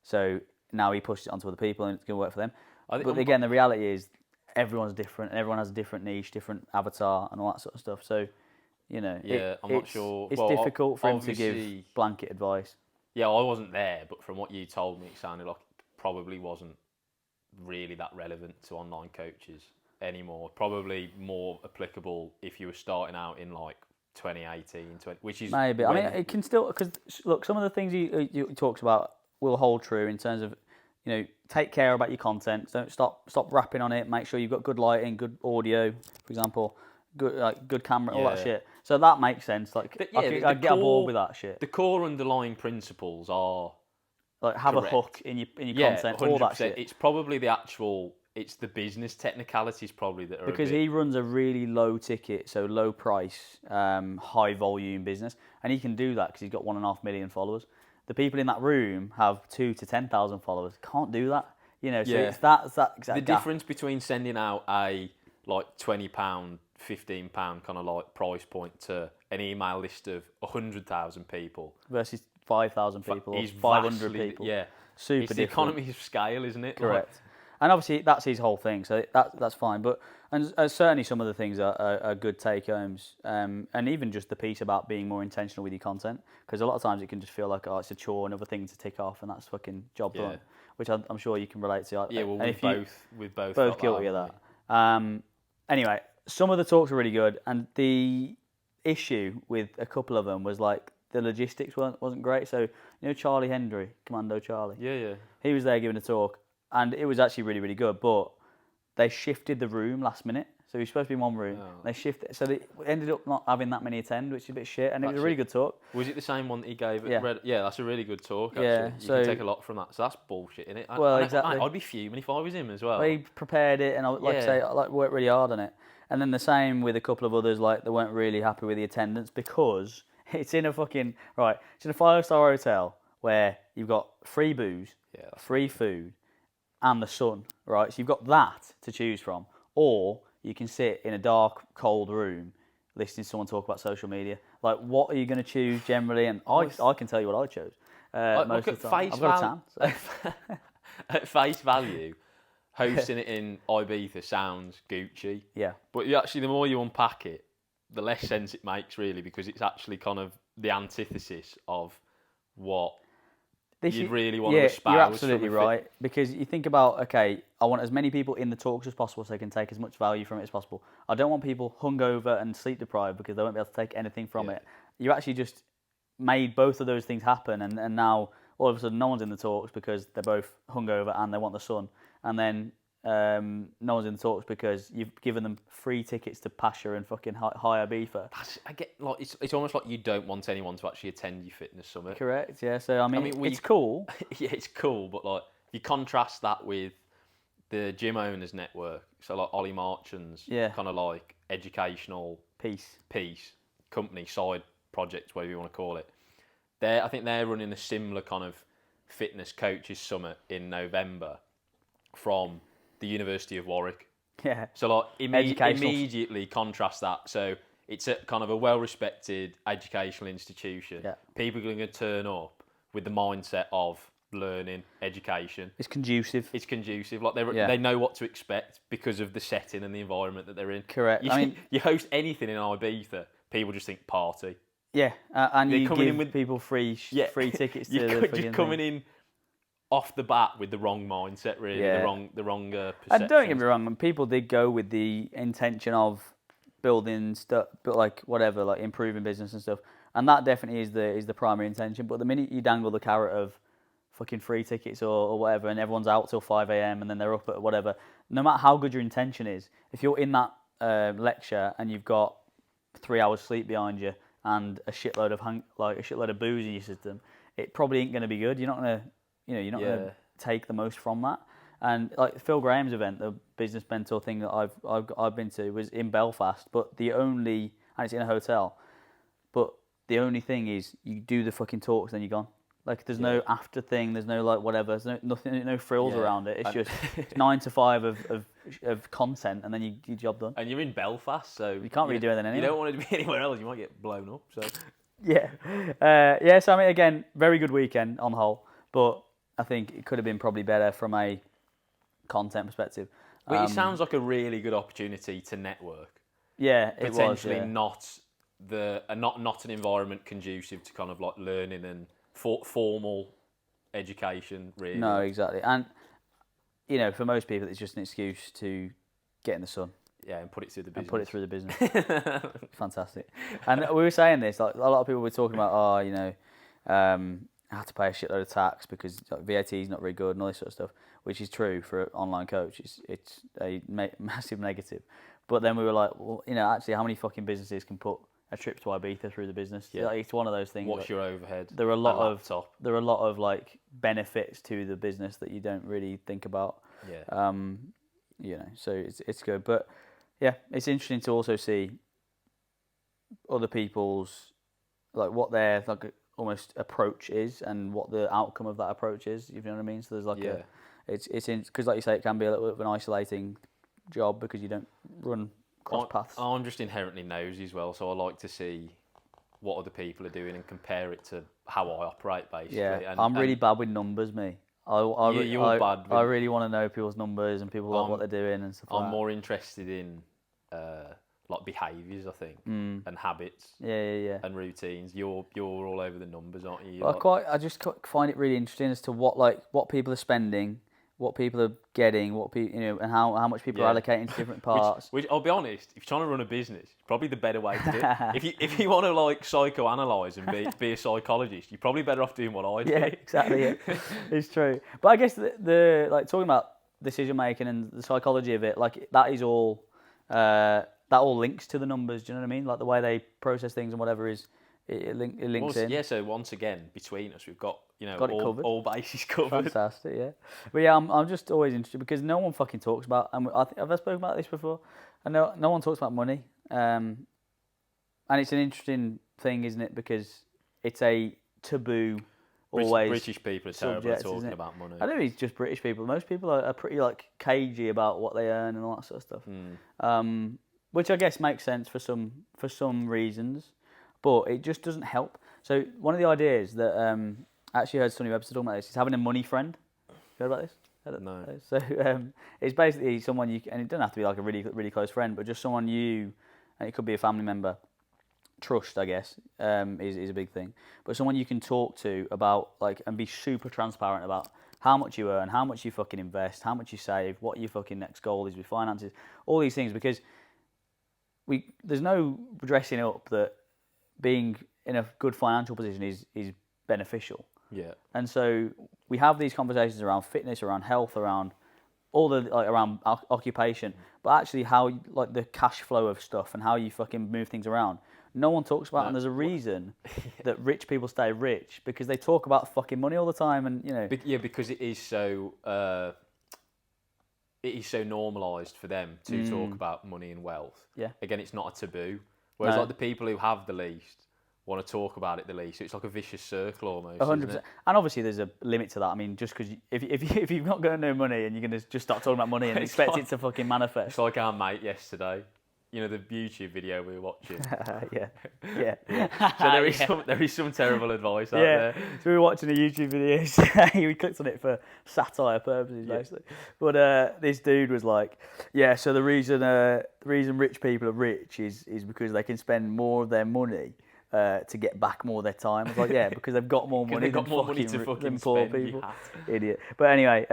so now he pushes it onto other people and it's going to work for them. But again, the reality is everyone's different, and everyone has a different niche, different avatar, and all that sort of stuff. So, I'm not sure. It's difficult for him to give blanket advice. Yeah, I wasn't there, but from what you told me, it sounded like it probably wasn't really that relevant to online coaches anymore. Probably more applicable if you were starting out in like 2018, which is maybe. I mean, it can still, because look, some of the things he talks about will hold true in terms of, take care about your content. Don't stop rapping on it. Make sure you've got good lighting, good audio, for example, good camera, all that shit. So that makes sense. I get on board with that shit. The core underlying principles are like have correct. A hook in your content, 100%. All that shit. It's probably it's the business technicalities probably that are because he runs a really low ticket, so low price, high volume business, and he can do that because he's got 1.5 million followers. The people in that room have 2,000 to 10,000 followers. Can't do that, So it's that exact the difference between sending out a like £20, £15 kind of like price point to an email list of 100,000 people versus 5,000 people or 500 people. Yeah, super it's different. the economy of scale, isn't it? Correct. and obviously that's his whole thing, so that's fine. But and certainly some of the things are good take homes, and even just the piece about being more intentional with your content, because a lot of times it can just feel like it's a chore, another thing to tick off, and that's fucking job done, which I'm sure you can relate to. Yeah, well, we've both guilty of that. Anyway, some of the talks were really good, and the issue with a couple of them was like the logistics wasn't great. So Charlie Hendry, Commando Charlie. Yeah. He was there giving a talk, and it was actually really, really good. But they shifted the room last minute, so he was supposed to be in one room. Oh. They shifted, so they ended up not having that many attend, which is a bit shit. And it was a really good talk. Was it the same one that he gave? Yeah, that's a really good talk. Actually. Yeah, you can take a lot from that. So that's bullshit, isn't it? Exactly. I'd be fuming if I was him as well. He prepared it, and I worked really hard on it. And then the same with a couple of others, like they weren't really happy with the attendance because it's in a fucking it's in a 5-star hotel where you've got free booze, free food, and the sun, right? So you've got that to choose from, or you can sit in a dark, cold room listening to someone talk about social media. Like, what are you going to choose generally? And I can tell you what I chose. Most of the time, I've got a tan. So. At face value. Hosting it in Ibiza sounds Gucci. Yeah. But the more you unpack it, the less sense it makes, really, because it's actually kind of the antithesis of what you'd really want to espouse. You're absolutely right. Because you think about, okay, I want as many people in the talks as possible so they can take as much value from it as possible. I don't want people hungover and sleep deprived because they won't be able to take anything from it. You actually just made both of those things happen, and now all of a sudden no one's in the talks because they're both hungover and they want the sun. And then no one's in the talks because you've given them free tickets to Pasha and fucking high Ibiza. I get it's almost like you don't want anyone to actually attend your fitness summit. Correct. Yeah. So I mean it's cool. Yeah, it's cool, but like you contrast that with the gym owners network. So like Ollie Marchand's kind of like educational piece company side project, whatever you want to call it. I think they're running a similar kind of fitness coaches summit in November from the University of Warwick. Yeah. So like immediately contrast that. So it's a kind of a well-respected educational institution. Yeah. People are going to turn up with the mindset of learning, education. It's conducive. Like they know what to expect because of the setting and the environment that they're in. Correct. You host anything in Ibiza, people just think party. Yeah, and you give people free tickets to the you're coming in off the bat with the wrong mindset, really, the wrong perception. And don't get me wrong, when people did go with the intention of building stuff, but like whatever, like improving business and stuff, and that definitely is the primary intention. But the minute you dangle the carrot of fucking free tickets or whatever, and everyone's out till 5 a.m. and then they're up at whatever, no matter how good your intention is, if you're in that lecture and you've got 3 hours sleep behind you and a shitload of booze in your system, it probably ain't going to be good. You're not going to. You're not going to take the most from that. And like Phil Graham's event, the business mentor thing that I've been to was in Belfast, but and it's in a hotel. But the only thing is, you do the fucking talks, then you're gone. Like there's no after thing, there's no like whatever, there's no frills around it. It's just 9 to 5 of content, and then your job done. And you're in Belfast, so you can't really do anything anyway. You don't want it to be anywhere else. You might get blown up. So So I mean, again, very good weekend on the whole, but I think it could have been probably better from a content perspective. Well, it sounds like a really good opportunity to network. Yeah, it potentially was, not an environment conducive to kind of like learning and formal education. Really, no, exactly. And for most people, it's just an excuse to get in the sun. Yeah, and put it through the business. Fantastic. And we were saying this, like a lot of people were talking about, I had to pay a shitload of tax because VAT is not very good and all this sort of stuff, which is true for an online coach. It's a massive negative. But then we were like, well, actually, how many fucking businesses can put a trip to Ibiza through the business? Yeah. Like, it's one of those things. What's your overhead? There are a lot of like benefits to the business that you don't really think about. Yeah. So it's good. But yeah, it's interesting to also see other people's like what their like almost approach is and what the outcome of that approach is. You know what I mean? So there's like it's because like you say, it can be a little bit of an isolating job because you don't run cross paths. I'm just inherently nosy as well, so I like to see what other people are doing and compare it to how I operate, basically. Yeah, I'm really bad with numbers, me. You're bad. I really want to know people's numbers and people what they're doing and stuff like that. I'm more interested in like behaviours, I think, and habits. Yeah. And routines. You're all over the numbers, aren't you? I just find it really interesting as to what people are spending, what people are getting, and how much people are allocating to different parts. Which I'll be honest, if you're trying to run a business, it's probably the better way to do it. If you want to like psychoanalyse and be a psychologist, you're probably better off doing what I do. Yeah, exactly. Yeah. It's true. But I guess the like talking about decision making and the psychology of it, like that is all. That all links to the numbers. Do you know what I mean? Like the way they process things and whatever it links in. Yeah. So once again, between us, we've got all bases covered. Fantastic. Yeah. But yeah, I'm just always interested because no one fucking talks about. And I've spoken about this before. And no one talks about money. And it's an interesting thing, isn't it? Because it's a taboo. Always British people are terrible at talking about money. I don't think it's just British people. Most people are pretty like cagey about what they earn and all that sort of stuff. Which I guess makes sense for some reasons, but it just doesn't help. So one of the ideas that I actually heard Sonny Webster talking about this is having a money friend. You heard about this? No. So it's basically someone and it doesn't have to be like a really really close friend, but just someone and it could be a family member. Trust, I guess, is a big thing. But someone you can talk to about and be super transparent about how much you earn, how much you fucking invest, how much you save, what your fucking next goal is with finances, all these things, because there's no dressing up that being in a good financial position is beneficial. Yeah. And so we have these conversations around fitness, around health, around all the around occupation, but actually how the cash flow of stuff and how you fucking move things around. No one talks about it, and there's a reason that rich people stay rich because they talk about fucking money all the time, and because it is so normalised for them to talk about money and wealth. Yeah. Again, it's not a taboo. Whereas the people who have the least want to talk about it the least. So it's like a vicious circle almost. 100%. And obviously there's a limit to that. I mean, just because if you've not got no money and you're going to just start talking about money and expect it to fucking manifest. It's like our mate yesterday. You know, the YouTube video we were watching. Yeah. So there is some terrible advice out there. So we were watching a YouTube video. We clicked on it for satire purposes, basically. But this dude was like, so the reason rich people are rich is because they can spend more of their money to get back more of their time. I was like, because they've got more money than poor people. Idiot. But anyway,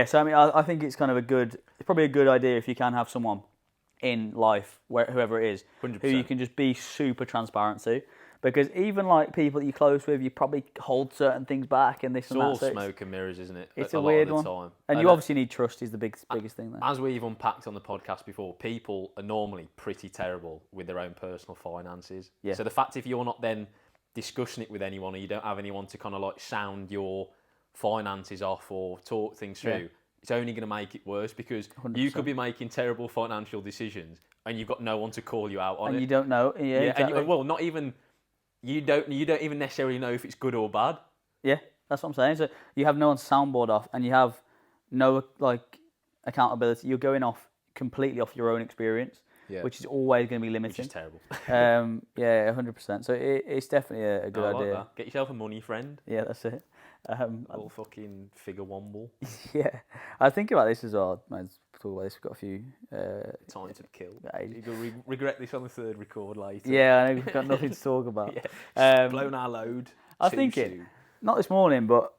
so I mean, I think it's kind of it's probably a good idea if you can have someone in life, whoever it is, 100%. Who you can just be super transparent to. Because even like people that you're close with, you probably hold certain things back and this and that. It's all smoke and mirrors, isn't it? It's a weird one. Time. And you obviously need trust is the biggest thing there. As we've unpacked on the podcast before, people are normally pretty terrible with their own personal finances. Yeah. So the fact if you're not then discussing it with anyone or you don't have anyone to kind of like sound your finances off or talk things through, it's only going to make it worse because 100%. You could be making terrible financial decisions and you've got no one to call you out on and it. You don't know. Yeah, exactly. And not even... You don't even necessarily know if it's good or bad. Yeah, that's what I'm saying. So you have no one to soundboard off, and you have no accountability. You're going completely off your own experience, which is always going to be limiting. Which is terrible. 100%. So it's definitely a good idea. That. Get yourself a money friend. Yeah, that's it. Little fucking figure womble. Yeah, I think about this as well. Let's talk about this. We've got a few time to kill. You'll regret this on the third record later. Yeah, I know we've got nothing to talk about. Blown our load. I was thinking, not this morning, but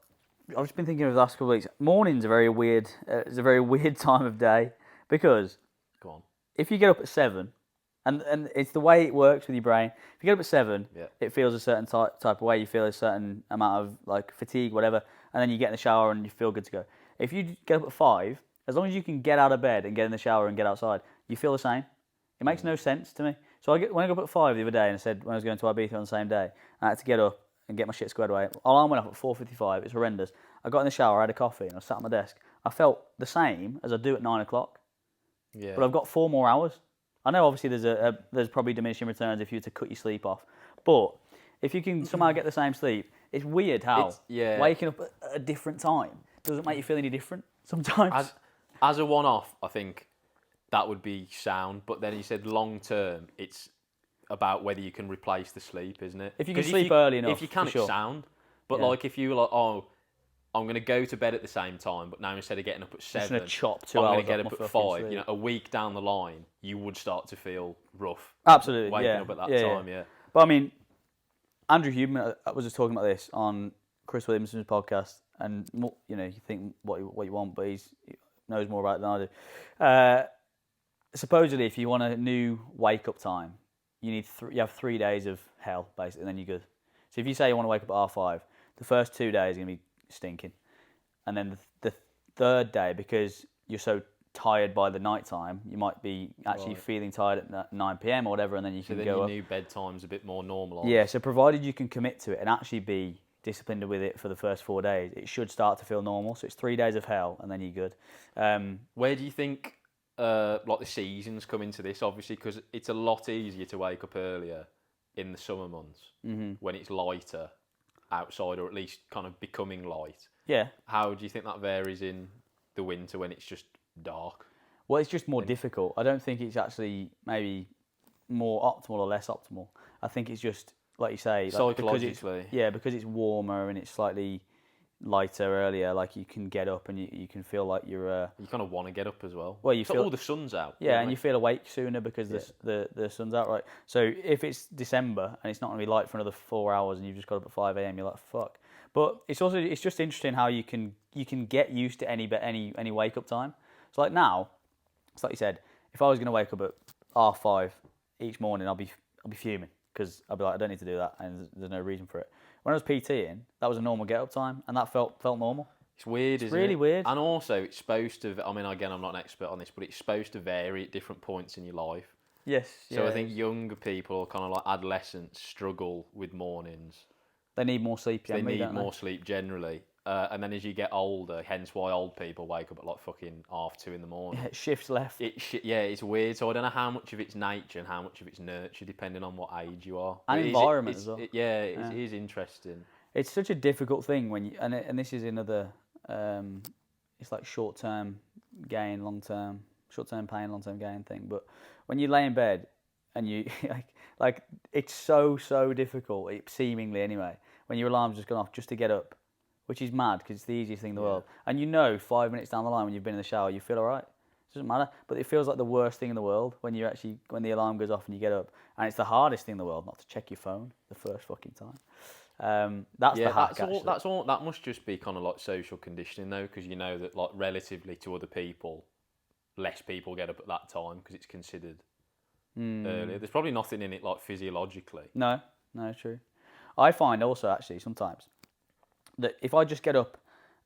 I've just been thinking of the last couple of weeks. Mornings are very weird. It's a very weird time of day because go on. If you get up at 7. And it's the way it works with your brain. If you get up at 7, it feels a certain type of way. You feel a certain amount of fatigue, whatever, and then you get in the shower and you feel good to go. If you get up at 5, as long as you can get out of bed and get in the shower and get outside, you feel the same. It makes no sense to me. So when I got up at 5 the other day and I said when I was going to Ibiza on the same day, I had to get up and get my shit squared away. Alarm went off at 4:55. It's horrendous. I got in the shower, I had a coffee, and I sat at my desk. I felt the same as I do at 9 o'clock. Yeah. But I've got 4 more hours. I know obviously there's probably diminishing returns if you were to cut your sleep off, but if you can somehow get the same sleep, it's weird how waking up at a different time doesn't make you feel any different sometimes. As a one-off, I think that would be sound, but then you said long-term, it's about whether you can replace the sleep, isn't it? If you can sleep early enough, if you can, it's sound. But if you were like, I'm going to go to bed at the same time, but now instead of getting up at 7, going to chop 2 I'm hours going to get off up my at fucking 5. sleep. You know, a week down the line, you would start to feel rough. Absolutely, waking yeah. up at that Yeah, time, yeah. yeah. But I mean, Andrew Huberman was just talking about this on Chris Williamson's podcast, and you know, you think what you want, but he knows more about it than I do. Supposedly, if you want a new wake up time, you have 3 days of hell basically, and then you're good. So if you say you want to wake up at R5, the first 2 days are going to be stinking, and then the third day, because you're so tired by the night time, you might be actually feeling tired at 9 p.m. or whatever, and then you can then go your up. new bedtime's a bit more normalised. Yeah, so provided you can commit to it and actually be disciplined with it for the first 4 days, it should start to feel normal. So it's 3 days of hell, and then you're good. Where do you think like the seasons come into this? Obviously, because it's a lot easier to wake up earlier in the summer months when it's lighter outside, or at least kind of becoming light. Yeah. How do you think that varies in the winter when it's just dark? Well, it's just more difficult. I don't think it's actually maybe more optimal or less optimal. I think it's just, like you say, psychologically. Because it's warmer and it's slightly lighter earlier, like you can get up and you can feel like you're... you kind of want to get up as well. Well, you feel... all the sun's out. Yeah, and you feel awake sooner because the sun's out, right? So if it's December and it's not going to be light for another 4 hours and you've just got up at 5 a.m, you're like, fuck. But it's just interesting how you can get used to any wake up time. So like now, it's like you said, if I was going to wake up at R5 each morning, I'll be fuming because I'll be like, I don't need to do that, and there's no reason for it. When I was PTing, that was a normal get up time, and that felt normal. It's weird, isn't it? It's really weird. And also, it's supposed to. I mean, again, I'm not an expert on this, but it's supposed to vary at different points in your life. Yes. So I think younger people, kind of like adolescents, struggle with mornings. They need more sleep. They need more sleep generally. And then as you get older, hence why old people wake up at like fucking 2:30 in the morning. Yeah, it shifts left. It's weird. So I don't know how much of it's nature and how much of it's nurture, depending on what age you are. And environment as well. It is interesting. It's such a difficult thing when you, and this is another, it's like short-term gain, long-term, short-term pain, long-term gain thing. But when you lay in bed and you, like it's so difficult, seemingly anyway, when your alarm's just gone off just to get up. Which is mad because it's the easiest thing in the world. And 5 minutes down the line when you've been in the shower, you feel all right. It doesn't matter. But it feels like the worst thing in the world when the alarm goes off and you get up. And it's the hardest thing in the world not to check your phone the first fucking time. That's the hack, actually. That's all. That must just be kind of like social conditioning though, because you know that like relatively to other people, less people get up at that time because it's considered earlier. There's probably nothing in it like physiologically. No, true. I find also actually sometimes that if I just get up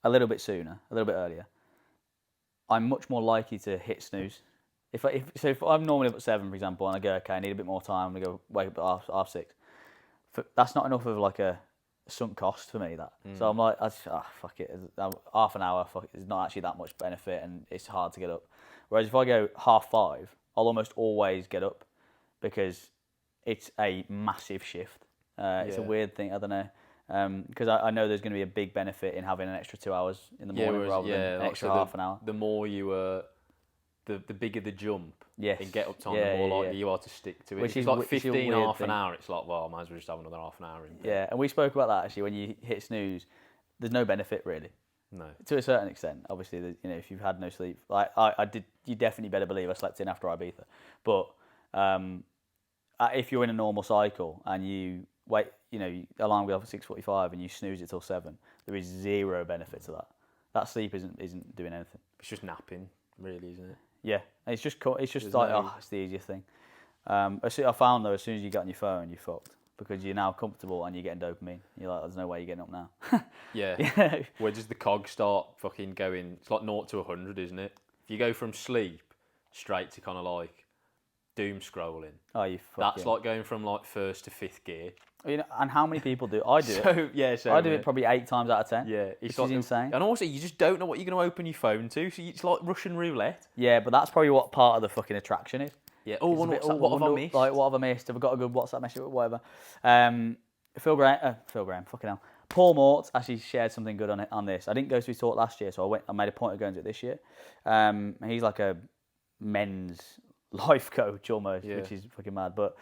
a little bit sooner, a little bit earlier, I'm much more likely to hit snooze. If I'm normally up at 7, for example, and I go, okay, I need a bit more time, I'm going to go wake up at half 6. That's not enough of like a sunk cost for me, that. So I'm like, fuck it, half an hour, fuck it, there's not actually that much benefit and it's hard to get up. Whereas if I go 5:30, I'll almost always get up because it's a massive shift. It's a weird thing, I don't know. Because I know there's going to be a big benefit in having an extra 2 hours in the morning rather than an extra half an hour. The more you the bigger the jump in get up time, the more likely you are to stick to it. Which is like 15, half an hour. It's like, well, I might as well just have another half an hour in. Yeah, and we spoke about that actually. When you hit snooze, there's no benefit really. No. To a certain extent, obviously, if you've had no sleep, like I did, you definitely better believe I slept in after Ibiza. But if you're in a normal cycle and you wait, alarm goes off at 6:45 and you snooze it till 7, there is zero benefit to that. That sleep isn't doing anything. It's just napping, really, isn't it? Yeah, it's just it's the easiest thing. I found though, as soon as you get on your phone, you're fucked because you're now comfortable and you're getting dopamine. You're like, there's no way you're getting up now. Yeah. Where does the cog start fucking going? It's like 0 to 100, isn't it? If you go from sleep straight to kind of like doom scrolling. Oh, you fucking... That's like going from like 1st to 5th gear. And how many people do? I do it. Yeah, I do it probably 8 times out of 10. Yeah, it's like insane. And also, you just don't know what you're going to open your phone to, so it's like Russian roulette. Yeah, but that's probably what part of the fucking attraction is. Yeah. What have I missed? Like, what have I missed? Have I got a good WhatsApp message? Whatever. Phil Graham, fucking hell. Paul Mort actually shared something good on this. I didn't go to his talk last year, so I made a point of going to it this year. He's like a men's life coach almost, which is fucking mad. But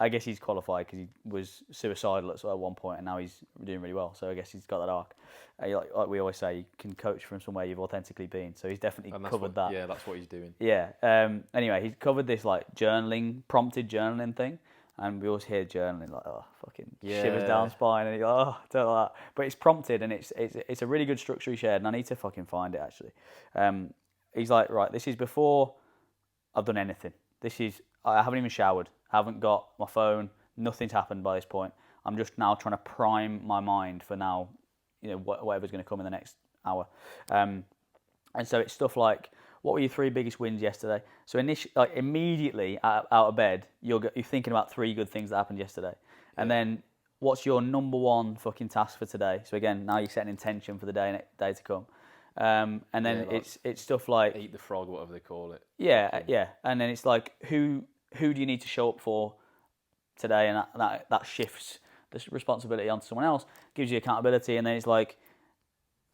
I guess he's qualified because he was suicidal at one point, and now he's doing really well. So I guess he's got that arc. Like we always say, you can coach from somewhere you've authentically been. So he's definitely covered that. Yeah, that's what he's doing. Yeah. Anyway, he's covered this like prompted journaling thing, and we always hear journaling like, oh, fucking shivers down spine, and you go, oh, don't like that. But it's prompted, and it's a really good structure he shared, and I need to fucking find it actually. He's like, right, this is before I've done anything. I haven't even showered. I haven't got my phone. Nothing's happened by this point. I'm just now trying to prime my mind for now, whatever's going to come in the next hour. And so it's stuff like, what were your 3 biggest wins yesterday? So immediately out of bed, you're thinking about 3 good things that happened yesterday. Yeah. And then what's your number 1 fucking task for today? So again, now you're setting intention for the day to come. And then it's stuff like eat the frog, whatever they call it. Yeah. And then it's like, who do you need to show up for today? And that shifts the responsibility onto someone else, gives you accountability. And then it's like,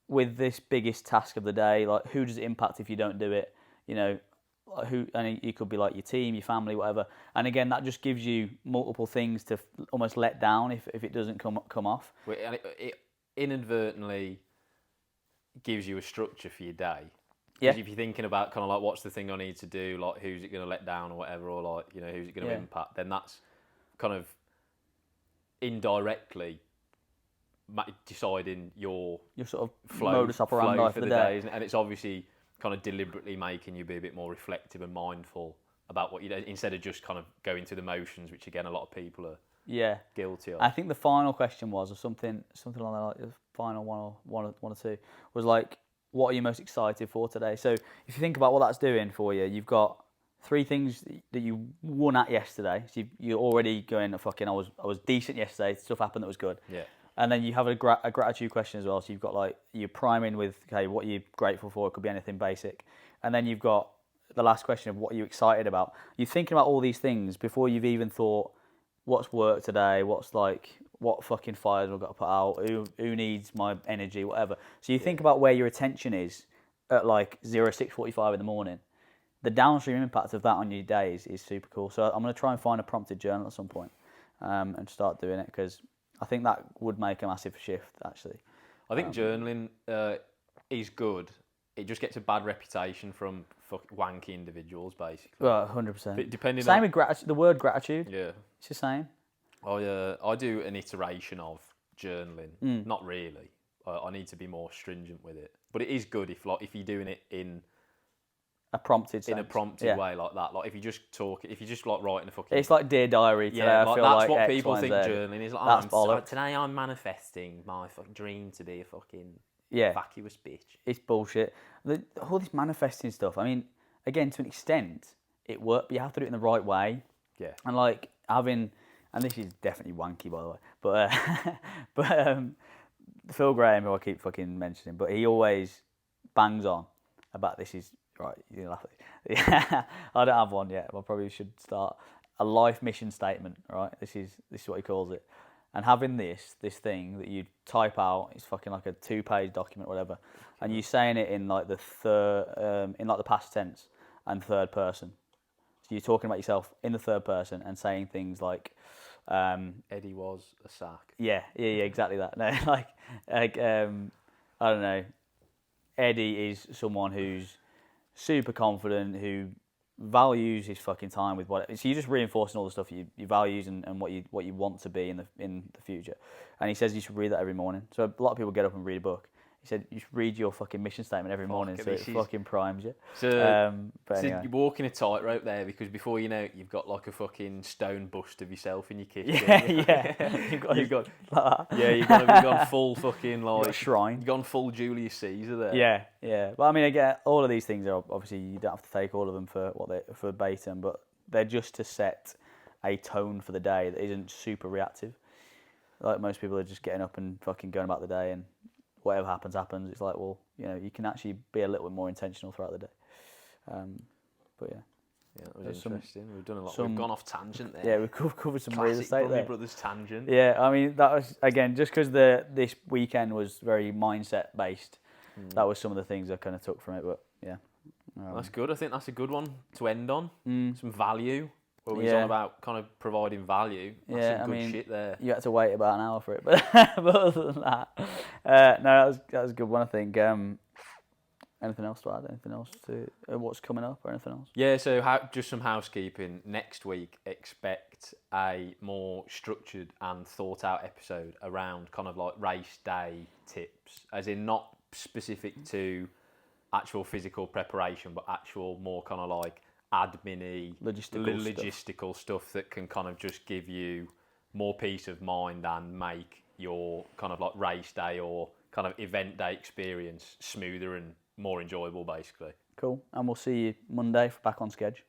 with this biggest task of the day, like, who does it impact if you don't do it? Who? And it could be like your team, your family, whatever. And again, that just gives you multiple things to almost let down if it doesn't come off. And it inadvertently gives you a structure for your day. Because if you're thinking about kind of like, what's the thing I need to do, like who's it going to let down or whatever, or like, who's it going to impact, then that's kind of indirectly deciding your sort of flow, modus operandi for the day, and it's obviously kind of deliberately making you be a bit more reflective and mindful about what you do, instead of just kind of going through the motions, which again a lot of people are guilty of. I think the final question was, or something like that, like the final one or two, was like, what are you most excited for today? So if you think about what that's doing for you, you've got 3 things that you won at yesterday. So you're already going, fucking, I was decent yesterday. Stuff happened that was good. Yeah. And then you have a gratitude question as well. So you've got like, you're priming with, okay, what are you grateful for? It could be anything basic. And then you've got the last question of what are you excited about? You're thinking about all these things before you've even thought, what's work today? What's like, what fucking fires I've got to put out? Who needs my energy? Whatever. So you think about where your attention is at like 6:45 in the morning. The downstream impact of that on your days is super cool. So I'm going to try and find a prompted journal at some point and start doing it, because I think that would make a massive shift, actually. I think journaling is good. It just gets a bad reputation from wanky individuals, basically. Well, 100%. Depending same with gratitude. The word gratitude. Yeah. It's the same. I do an iteration of journaling. Not really. I need to be more stringent with it. But it is good if you're doing it in a prompted sense. In a prompted way like that. Like if you just like writing a fucking... It's like Dear Diary today. Yeah, I feel that's like what X, people think journaling is. Like, that's bollocks. Today I'm manifesting my fucking dream to be a fucking vacuous bitch. It's bullshit. All this manifesting stuff, I mean, again, to an extent, it works, but you have to do it in the right way. Yeah. And like having... And this is definitely wanky, by the way. But Phil Graham, who I keep fucking mentioning, but he always bangs on about this is... Right, you laugh at me. I don't have one yet. I probably should start a life mission statement. Right, this is what he calls it. And having this thing that you type out, it's fucking like a 2-page document, or whatever, and you saying it in like the the past tense and third person. So you're talking about yourself in the third person and saying things like, Eddie was a sack. Yeah, exactly that. No, I don't know. Eddie is someone who's super confident, who values his fucking time with what. So you're just reinforcing all the stuff you values and what you want to be in the future. And he says you should read that every morning. So a lot of people get up and read a book. He said you should read your fucking mission statement every morning, so it fucking primes you. So, but anyway. You're walking a tightrope there, because before you know it, you've got like a fucking stone bust of yourself in your kitchen. Yeah. You've gone full fucking like shrine. You've gone full Julius Caesar there. Yeah. But I mean, again, all of these things are obviously, you don't have to take all of them for verbatim, but they're just to set a tone for the day that isn't super reactive. Like most people are just getting up and fucking going about the day, and whatever happens. It's like, well, you can actually be a little bit more intentional throughout the day. But yeah. Yeah, that was interesting. We've done a lot. We've gone off tangent there. Yeah, we've covered some real estate there. Brummy Brothers tangent. Yeah, I mean, that was, again, just because this weekend was very mindset based, that was some of the things I kind of took from it, but yeah. That's good. I think that's a good one to end on. Some value. where he's on about kind of providing value. That's some good shit there. You had to wait about an hour for it, but other than that, no, that was a good one. I think. Anything else to add? Anything else to what's coming up or anything else? Yeah, so just some housekeeping. Next week, expect a more structured and thought out episode around kind of like race day tips, as in not specific to actual physical preparation, but actual more kind of like admin-y, logistical stuff that can kind of just give you more peace of mind and make your kind of like race day or kind of event day experience smoother and more enjoyable, basically. Cool. And we'll see you Monday for Back on Schedule.